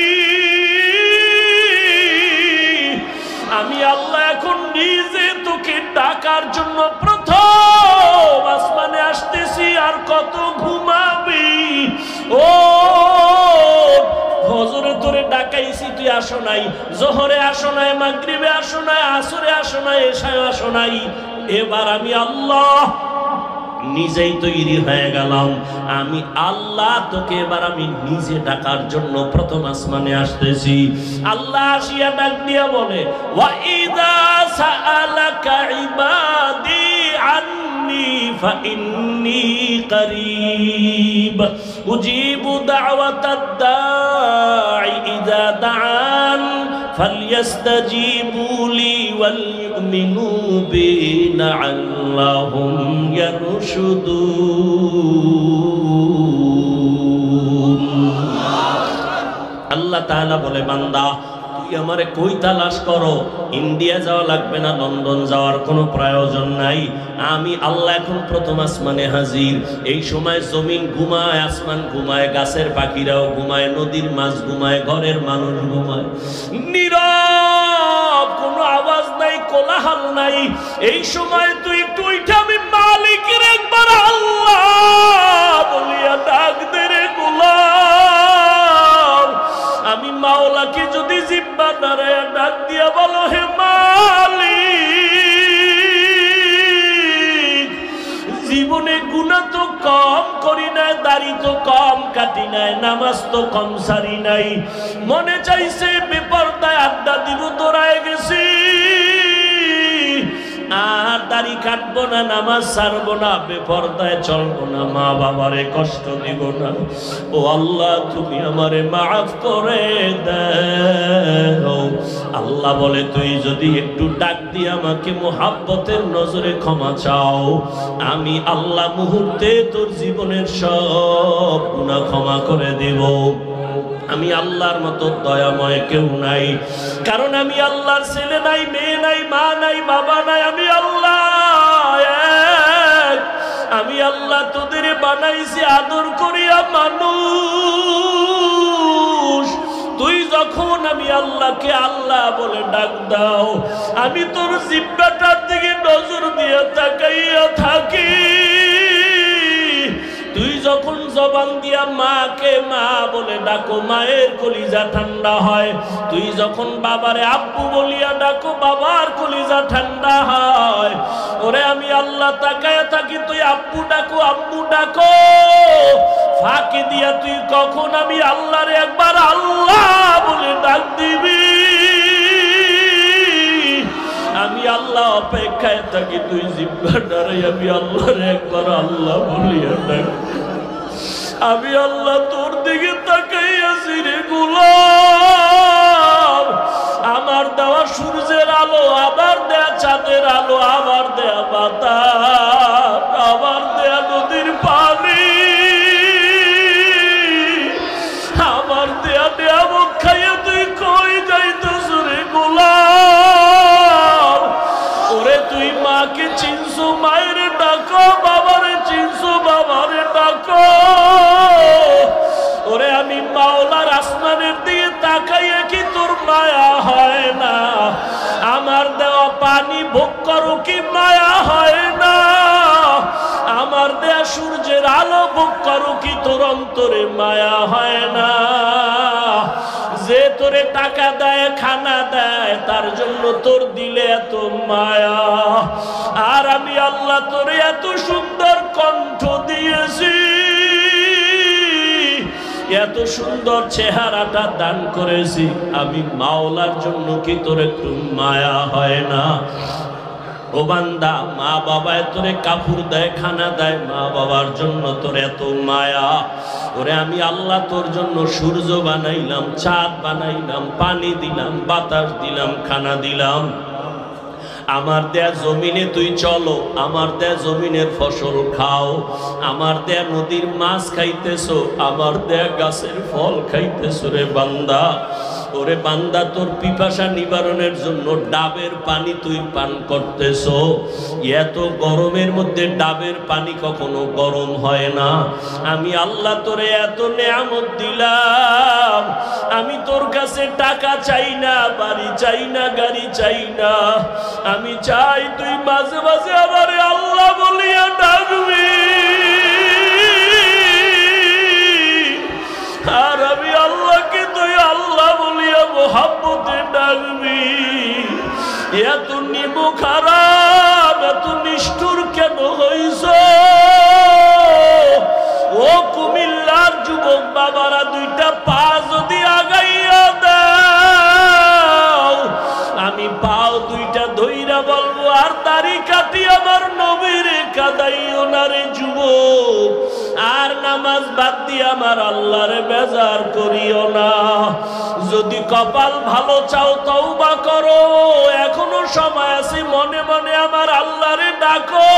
আমি আল্লাহ এখন নিজে তোকে ডাকার জন্য প্রথম আসমানে আসতেছি। ডাকাইছি আর কত ঘুমাবি? ও ফজরে তোরে ডাকাইছি, তুই আসো নাই, জোহরে আসো নাই, মাগরিবে আসো নাই, আসরে আসো নাই, এশায় আসো নাই। এবার আমি আল্লাহ নিজেই তৈরি হয়ে গেলাম, আমি আল্লাহ তোকে এবার আমি নিজে ডাকার জন্য প্রথম আসমানে আসতেছি। আল্লাহ আসিয়া ডাক দিয়া বলে, ওয়া ইযা সাআলাকা ইবাদি আন্নি ফাইন্নী করিব উজিবু দাওয়াতাদ দাঈ ইযা দাআন فليستجيبوا لي وليؤمنوا بي لعلهم يرشدون। আল্লাহ তাআলা বলে, বান্দা তুই আমারে কই তালাশ করো, ইন্ডিয়া যাওয়া লাগবে না, লন্ডন যাওয়ার কোনো প্রয়োজন নাই। আমি আল্লাহ এখন প্রথম আসমানে হাজির। এই সময় জমিন ঘুমায়, আসমান ঘুমায়, গাছের পাখিরাও ঘুমায়, নদীর মাছ ঘুমায়, ঘরের মানুষ ঘুমায়, নীরব, কোনো আওয়াজ নাই, কোলাহল নাই। এই সময় তুই একটু উঠে আমি মালিকের একবার আল্লাহ বলিয়া ডাক দে রে গোলাম। আমি মাওলাকে যদি জিব্বা নাড়ায়া ডাক দিয়া বলো, হে মালিক, জীবনে গুনাহ তো কম করি নাই, দাড়ি তো কম কাটি নাই, নামাজ তো কম সারি নাই, মনে চাইছে বেপরদায় আড্ডা দিব, দৌড়ায় গেছি, আর দাড়ি কাটবো না, নামাজ ছাড়বো না, বেপরদায় চলবো না, মা বাবারে কষ্ট দিব না। ও আল্লাহ, তুমি আমারে মাফ করে দাও। আল্লাহ বলে, তুই যদি একটু ডাক দিয়ে আমাকে মোহাব্বতের নজরে ক্ষমা চাও, আমি আল্লাহ মুহূর্তে তোর জীবনের সব গুনাহ ক্ষমা করে দেব। আমি আল্লাহর মতো দয়াময় কেউ নাই, কারণ আমি আল্লাহর ছেলে নাই, মেয়ে নাই, মা নাই, বাবা নাই, আমি আল্লাহ এক। আমি আল্লাহ তোদের বানাইছি আদর করিয়া মানুষ। তুই যখন আমি আল্লাহকে আল্লাহ বলে ডাক দাও, আমি তোর জিহ্বাটার দিকে নজর দিয়ে তাকাইয়া থাকি। তুই যখন জবান দিয়া মাকে মা বলে ডাকো, মায়ের কলিজা ঠান্ডা হয়। তুই যখন বাবারে আব্বু বলিয়া ডাকো, বাবার কলিজা ঠান্ডা হয়। ওরে আমি আল্লাহ তাকায়া থাকি, তুই আব্বু ডাকো, আব্বু ডাকো, ফাঁকি দিয়া তুই কখন আমি আল্লাহরে একবার আল্লাহ বলে ডাক দিবি। আমি আল্লাহ অপেক্ষায় থাকি, তুই জিহ্বা নাড়াই আমি আল্লাহরে একবার আল্লাহ বলিয়া ডাক। আমি আল্লাহ তোর দিকে তাকাইয়াছি রে গোলাম। আমার দেওয়া সূর্যের আলো, আবার দেয়া চাঁদের আলো, আবার দেয়া বাতাস, আবার দেয়া নদীর পানি, আমার দেয়া নিয়ামত খাইয়া তুই কই যাইতেছ রে গোলাম? ওরে তুই মাকে চিনছো, মায়ের ডাকো, বাবারে চিনছো, বাবারে ডাকো। ওরে আমি মাওলার আসমানের দিকে তাকাইয়া কি তোর মায়া হয় না? আমার দেওয়া পানি ভোগ করো কি মায়া হয় না? আমার দেয়া সূর্যের আলো ভোগ করো কি তোর অন্তরে মায়া হয় না? যে তোরে টাকা দেয়, খানা দেয়, তার জন্য তোর দিলে এত মায়া। আর আমি আল্লাহ তোরে এত সুন্দর কণ্ঠ দিয়েছি, এত সুন্দর চেহারাটা দান করেছি, আমি মাওলার জন্য কি তোর একটু মায়া হয় না? ও বান্দা, মা বাবায় তোরে কাপড় দেয়, খানা দেয়, মা বাবার জন্য তোর এত মায়া। ওরে আমি আল্লাহ তোর জন্য সূর্য বানাইলাম, চাঁদ বানাইলাম, পানি দিলাম, বাতাস দিলাম, খানা দিলাম। আমার দেয়া জমিনে তুই চলো, আমার দেয়া জমিনের ফসল খাও, আমার দেয়া নদীর মাছ খাইতেছো, আমার দেয়া গাছের ফল খাইতেছো রে বান্দা। ওরে বান্দা, তোর পিপাসা নিবারণের জন্য ডাবের পানি তুই পান করতেছো। এত গরমের মধ্যে ডাবের পানি কখনো গরম হয় না। আমি আল্লাহ তোরে এত নেয়ামত দিলাম, আমি তোর কাছে টাকা চাই না, বাড়ি চাই না, গাড়ি চাই না। আমি চাই তুই মাঝে মাঝে আমারে আল্লাহ বলিয়া ডাকবি। আর আমি আল্লাহকে তুই আল্লাহ বলিয়া মোহাব্বতে ডাকবি। এত নিমু খারাপ, এত নিষ্ঠুর কেন হইছ? ও কুমিল্লার যুবক বাবারা, দুইটা পা যদি আগাইয়া দাও, আমি পাও দুইটা ধইরা বলবো, আর দাড়ি কাটি আমার নবীরে কাদাইও না রে যুবক, আর নামাজ বাদ দিয়ে আমার আল্লাহরে বেজার করিও না। যদি কপাল ভালো চাও তওবা করো, এখনো সময় আছে, মনে মনে আমার আল্লাহরে ডাকো।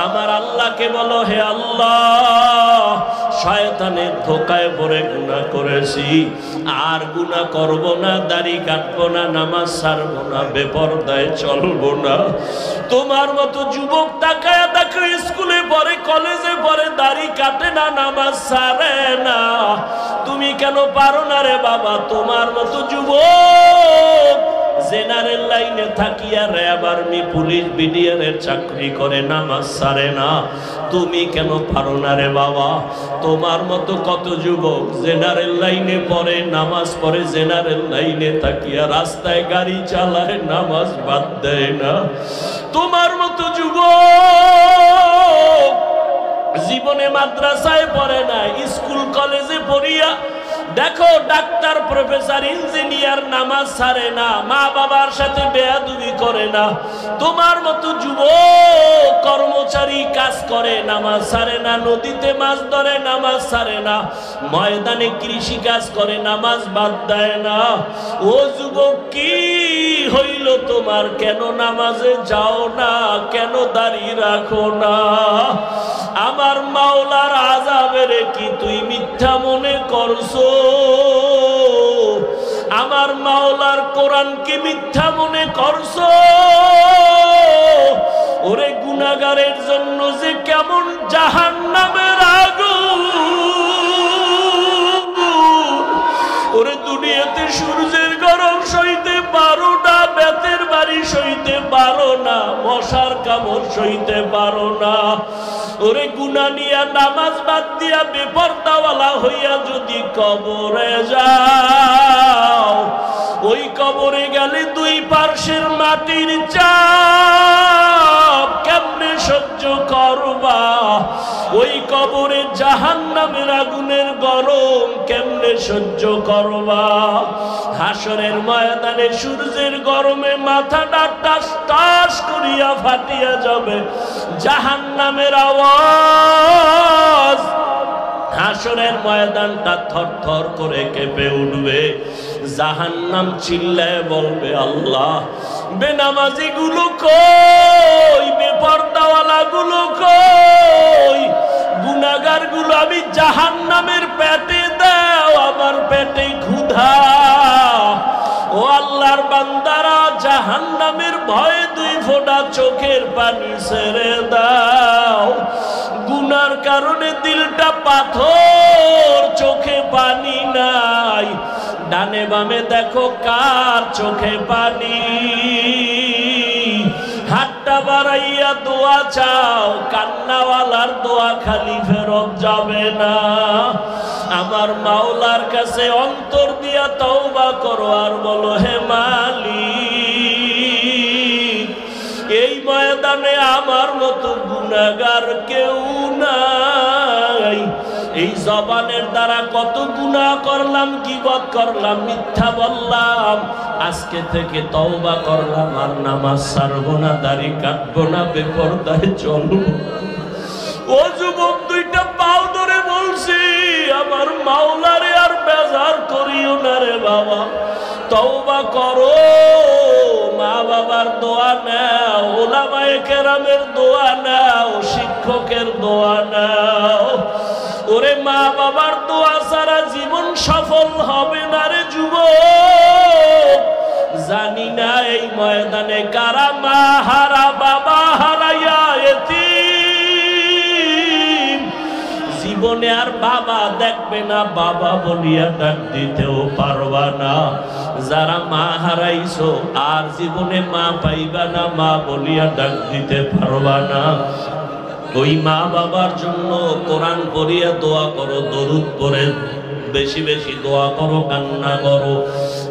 আমার আল্লাহকে বলো, হে আল্লাহ, শয়তানের ধোকায় পড়ে গুনাহ করেছি, আর গুনাহ করব না, দাড়ি কাটবো না, নামাজ ছাড়বো না, বেপরদায় চলবো না। তোমার মতো যুবক তাকায়া দেখো, স্কুলে পড়ে, কলেজে পড়ে, দাড়ি কাটে না, নামাজ ছাড়ে না। তুমি কেন পারো না রে বাবা? তোমার মতো যুবক জেনারেল লাইনে থাকিয়া র্যাব, আর্মি, পুলিশ, বিডিআরের চাকরি করে, নামাজ ছাড়ে না। তুমি কেন পারো না রে বাবা? তোমার মতো কত যুবক জেনারেল লাইনে পড়ে, নামাজ পড়ে, জেনারেল লাইনে থাকিয়া রাস্তায় গাড়ি চালায়, নামাজ বাদ দেয় না। তোমার মতো যুবক জীবনে মাদ্রাসায় পড়ে না, স্কুল কলেজে পড়িয়া দেখো ডাক্তার, প্রফেসর, ইঞ্জিনিয়ার, নামাজ ছাড়ে না, মা বাবার সাথে বেয়াদবি করে না। তোমার মতো যুবক কর্মচারী কাজ করে, নামাজ ছাড়ে না, নদীতে মাছ ধরে, নামাজ ছাড়ে না, ময়দানে কৃষি কাজ করে, নামাজ বাদ দেয় না। ও যুবক, কি হইল তোমার? কেন নামাজে যাও না? কেন দাঁড়িয়ে রাখো না? আমার মাওলার আযাবের কি তুই মিথ্যা মনে করছো? আমার মাওলার কোরআন কি মিথ্যা মনে করছো? ওরে গুনাহগারের জন্য যে কেমন জাহান্নামের আগুন, ওরে দুনিয়াতে সূর্যের গরম সইতে পারো না, বেতের বাড়ি সইতে পারো না, মশার কামড় সইতে পারো না। ওরে গুনাহ নিয়া নামাজ বাদ দিয়া বেপরদাওয়ালা হইয়া যদি কবরে যাও, ওই কবরে গেলে দুই পার্শ্বের মাটির চাপ কেমনে সহ্য করবা? ওই কবরে জাহান্নামের আগুনের গরম কেমনে সহ্য করবা? হাসরের ময়দানে সূর্যের গরমে মাথাটা টাস টাস করিয়া ফাটিয়া যাবে, জাহান্নামের আওয়াজ, হাসরের ময়দানটা থরথর করে কেঁপে উঠবে। জাহান্নাম চিল্লায় বলবে, আল্লাহ, বেনামাজি গুলো কই? বেপরদাওয়ালা গুলো কই? গুনাহগার গুলো আমি জাহান্নামের পেটে দাও, আমার পেটে ক্ষুধা। ও আল্লাহর বান্দারা, জাহান্নামের ভয়ে দুই ফোঁটা চোখের পানি ছেড়ে দাও। গুনার কারণে দিলটা পাথর, চোখে পানি নাই। ডানে বামে দেখো কার চোখে পানি। হাতটা বাড়াইয়া দোয়া চাও, কান্নাওয়ালার দোয়া খালি ফেরত যাবে না। আমার মাওলার কাছে অন্তর দিয়া তওবা করো আর বলো, হে মালিক, এই ময়দানে আমার মতো গুনাহগার কেউ নাই। এই জবানের দ্বারা কত গুনাহ করলাম, গীবত করলাম, মিথ্যা বললাম। আজকে থেকে তওবা করলাম, আর নামাজ ছাড়বো না, দাড়ি কাটবো না, বেপরদায় চলবো। ও যুবক, দুইটা পাও ধরে বলছি, আমার মাওলারে আর বেজার করিও না রে বাবা। তওবা করো, মা বাবার দোয়া নাও, উলামায়ে কেরামের দোয়া নাও, শিক্ষকের দোয়া নাও। ওরে মা বাবার দোয়া ছাড়া জীবন সফল হবে না রে যুবক। জানি না এই ময়দানে কারা মা হারা, বাবা হারাইয়া এতিম, জীবনে আর বাবা দেখবে না, বাবা বলিয়া ডাক দিতেও পারবা না। যারা মা হারাইছো আর জীবনে মা পাইবা না, মা বলিয়া ডাক দিতে পারবা না। ওই মা বাবার জন্য কোরআন পড়িয়া দোয়া করো, দরুদ পড়ে বেশি বেশি দোয়া করো, কান্না করো।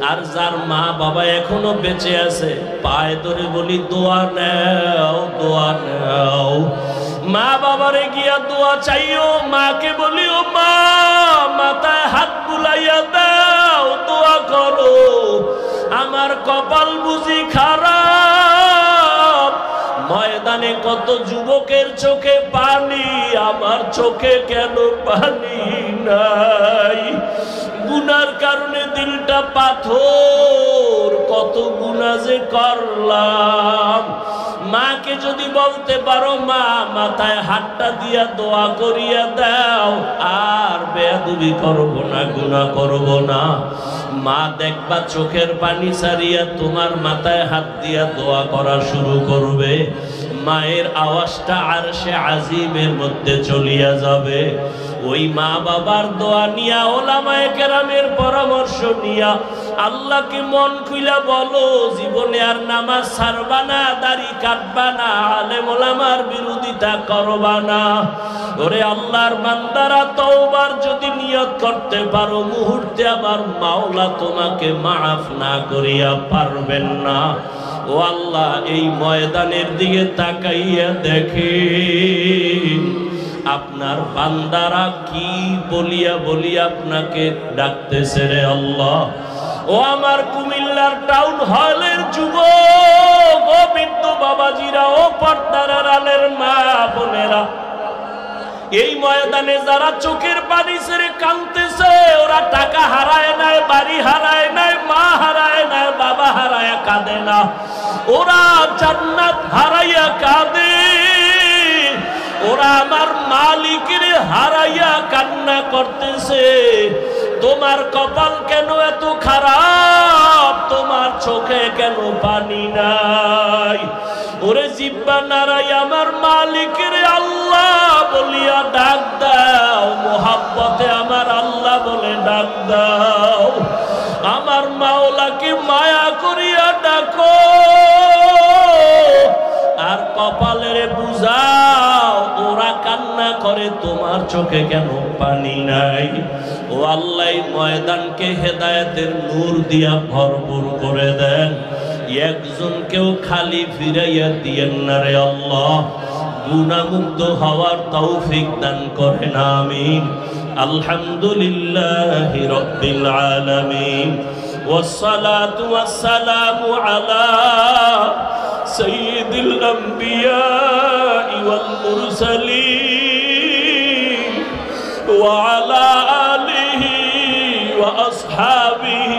আর যার মা বাবা এখনো বেঁচে আছে পায়ে ধরে বলি দোয়া নাও, দোয়া নাও। মা বাবারে গিয়া দোয়া চাইও, মাকে বলি ও মা মাথায় হাত বুলাইয়া দাও, দোয়া করো। আমার কপাল বুঝি খারাপ, ময়দানে কত যুবকের চোখে পানি, আমার চোখে কেন পানি নাই? গুনার কারণে দিলটা পাথর, কত গুনাহ যে করলাম। মাকে যদি বলতে পারো মা মাথায় হাতটা দিয়া দোয়া করিয়া দাও, আর বেয়াদবি করব না, গুনাহ করব না। মা দেখবা চোখের পানি ছাড়িয়া তোমার মাথায় হাত দিয়া দোয়া করা শুরু করবে। মায়ের আওয়াজটা আরশে আজিমের মধ্যে চলিয়া যাবে। ওই মা বাবার দোয়া নিয়া, ওলামায়ে কেরামের পরামর্শ নিয়া আল্লাহকে মন খুইলা বলো, জীবনে আর নামাজ ছাড়বা না, দাড়ি কাটবা না, আলেম ওলামার বিরোধিতা করবা না। ওরে আল্লাহর বান্দারা, তওবার যদি নিয়ত করতে পারো, মুহূর্তে আমার মাওলা তোমাকে মাফ না করিয়া পারবেন না। ও আল্লাহ, এই ময়দানের দিকে তাকাইয়া দেখেন আপনার বান্দারা কি বলিয়া বলিয়া আপনাকে ডাকতেছে রে আল্লাহ। ও আমার কুমিল্লার টাউন হলের যুবক, ও বৃদ্ধ বাবাজিরা, ও পর্দার আড়ালের মা বোনেরা, এই ময়দানে যারা চোখের পানি ছেড়ে কাঁদতেছে, ওরা টাকা হারায় নাই, বাড়ি হারায় নাই, মা হারায় নাই, বাবা হারায় কাঁদে না, ওরা জান্নাত হারাইয়া কাঁদে। ওরা আমার মালিকের হারাইয়া কান্না করতেছে। তোমার কপাল কেন এত খারাপ? তোমার চোখে কেন পানি নাই? ওরে জিব্বা নারাই আমার মালিকের আল্লাহ বলিয়া ডাক দাও, মোহাব্বতে আমার আল্লাহ বলে ডাক দাও। আমার মাওলাকে মায়া করিয়া ডাকো, আর কপালের বুঝাও ওরা কান্না করে তোমার চোখে কেন পানি নাই। ও আল্লাহ, ময়দানকে হেদায়েতের নূর দিয়া ভরপুর করে দেন, একজনকেও খালি ফিরাইয়া দিয়েন না রে আল্লাহ। গুনাহমুক্ত হওয়ার তৌফিক দান করেন, আমিন। আলহামদুলিল্লাহি রাব্বিল আলামিন, والصلاة والسلام على سيد الأنبياء والمرسلين وعلى آله وأصحابه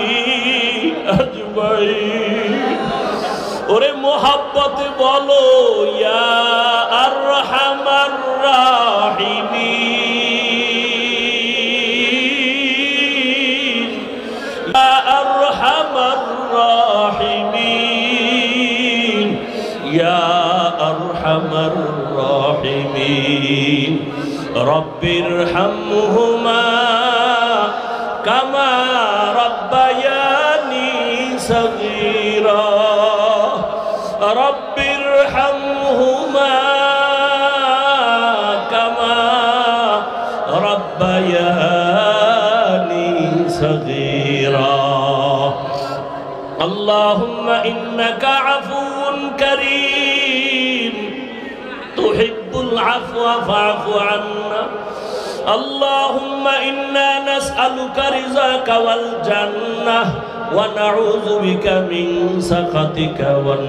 أجمعين। ওরে মোহাব্বতে বলো ইয়া আরহামার রাহিমিন, ইয়া আরহামার রাহিমিন, ইয়া আরহামার রাহিমিন। রব্বিরহামহুমা কামা রব্বায়ানি সগীরা, রব্বিরহামহুমা কামা রব্বায়ানি সগীরা। আল্লাহুম্মা ইন্নাকা আফুউন কারীম তুহিব্বুল আফওয়া ফা'ফু আন্না। আল্লাহুম্মা ইন্না নাসআলুকা রিযাকা ওয়াল জান্নাহ ওয়া নাউযু বিকা মিন সাখাতিকা ওয়ান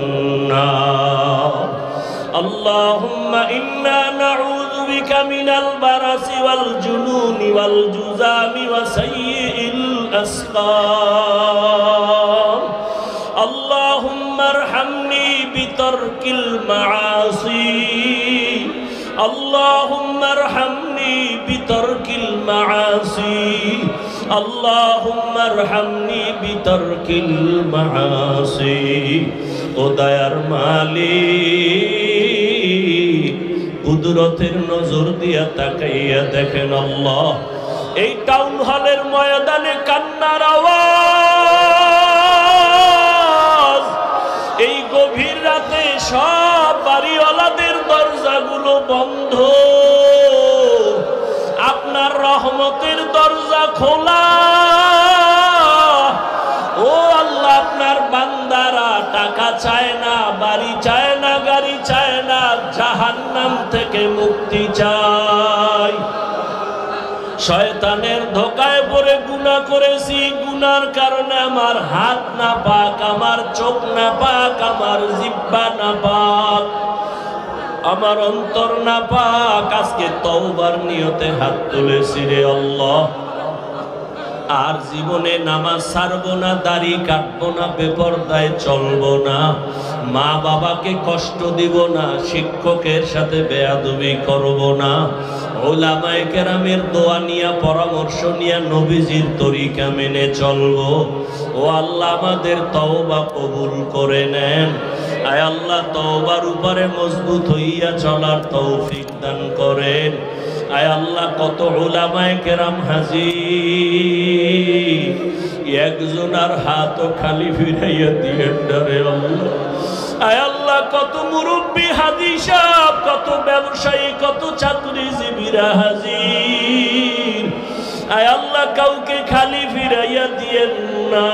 নার। আল্লাহুম্মা ইন্না নাউযু বিকা মিনাল বারাসি ওয়াল জুনুনি ওয়াল জুযামি ওয়া সাইয়্যিল আসকাম। আল্লাহুম্মা আরহামনি বিতারকিল মাআসি। আল্লাহুম্মা আরহামনি বিতারকিল মাআসি। আল্লাহুম্মা আরহামনি বিতারকিল মাআসি। ও দয়ার মালিক, কুদরতের নজর দিয়া তাকাইয়া দেখেন আল্লাহ, এই টাউন হলের ময়দানে কান্নার আওয়াজ, এই গভীর রাতে সব বাড়িওয়ালাদের দরজাগুলো বন্ধ। খোলা। ও আল্লাহ, আপনার বান্দারা টাকা চায় না, বাড়ি চায় না, গাড়ি চায় না, জাহান্নাম থেকে মুক্তি চায়। শয়তানের ধোকায় পড়ে গুনাহ করেছি, গুনার কারণে আমার হাত না পাক, আমার চোখ না পাক, আমার জিহ্বা না পাক, আমার অন্তর না পাক। আজকে তওবার নিয়তে হাত তুলেছি রে আল্লাহ। আর জীবনে নামাজ ছাড়বো না, দাড়ি কাটবো না, বেপরদায় চলবো না, মা বাবাকে কষ্ট দিব না, শিক্ষকের সাথে বেয়াদবি করব না, ওলামায়ে কেরামের দোয়া নিয়া, পরামর্শ নিয়া নবীজির তরিকা মেনে চলবো। ও আল্লাহ, আমাদের তওবা কবুল করে নেন। আয় আল্লাহ, তওবার উপরে মজবুত হইয়া চলার তৌফিক দান করেন। আয় আল্লাহ, কত উলামায়ে কেরাম হাজির, একজনের হাতও খালি ফিরাইয়া দিয়েন না রে আল্লাহ। আয় আল্লাহ, কত মুরব্বী হাজি সাহেব, কত ব্যবসায়ী, কত চাকরিজীবীরা হাজির। আয় আল্লাহ, কাউকে খালি ফিরাইয়া দিয়েন না।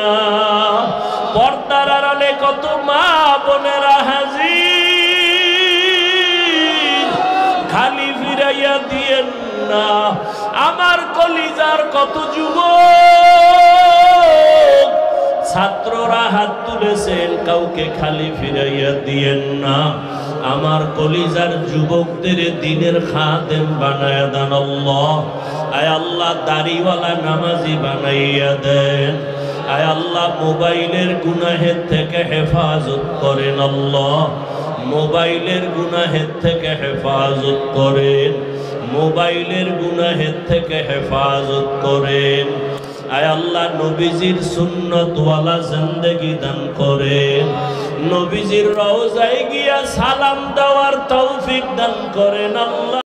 পর্দার আড়ালে কত মা বোনেরা হাজির, খালি ফিরাইয়া দিয়েন না। আমার কলিজার কত যুবক, ছাত্ররা হাত তুলেছেন, কাউকে খালি ফিরাইয়া দিয়েন না। আমার কলিজার যুবকদের দ্বীনের খাদেম বানায়া দেন আল্লাহ। আয় আল্লাহ, দাড়িওয়ালা নামাজি বানাইয়া দেন। আয় আল্লাহ, মোবাইলের গুনাহের থেকে হেফাজত করেন আল্লাহ, মোবাইলের গুনাহের থেকে হেফাজত করেন, মোবাইলের গুনাহের থেকে হেফাজত করেন। আয় আল্লাহ, নবীজির সুন্নতওয়ালা জিন্দেগি দান করেন, নবীজির রওজায় গিয়া সালাম দেওয়ার তৌফিক দান করেন আল্লাহ।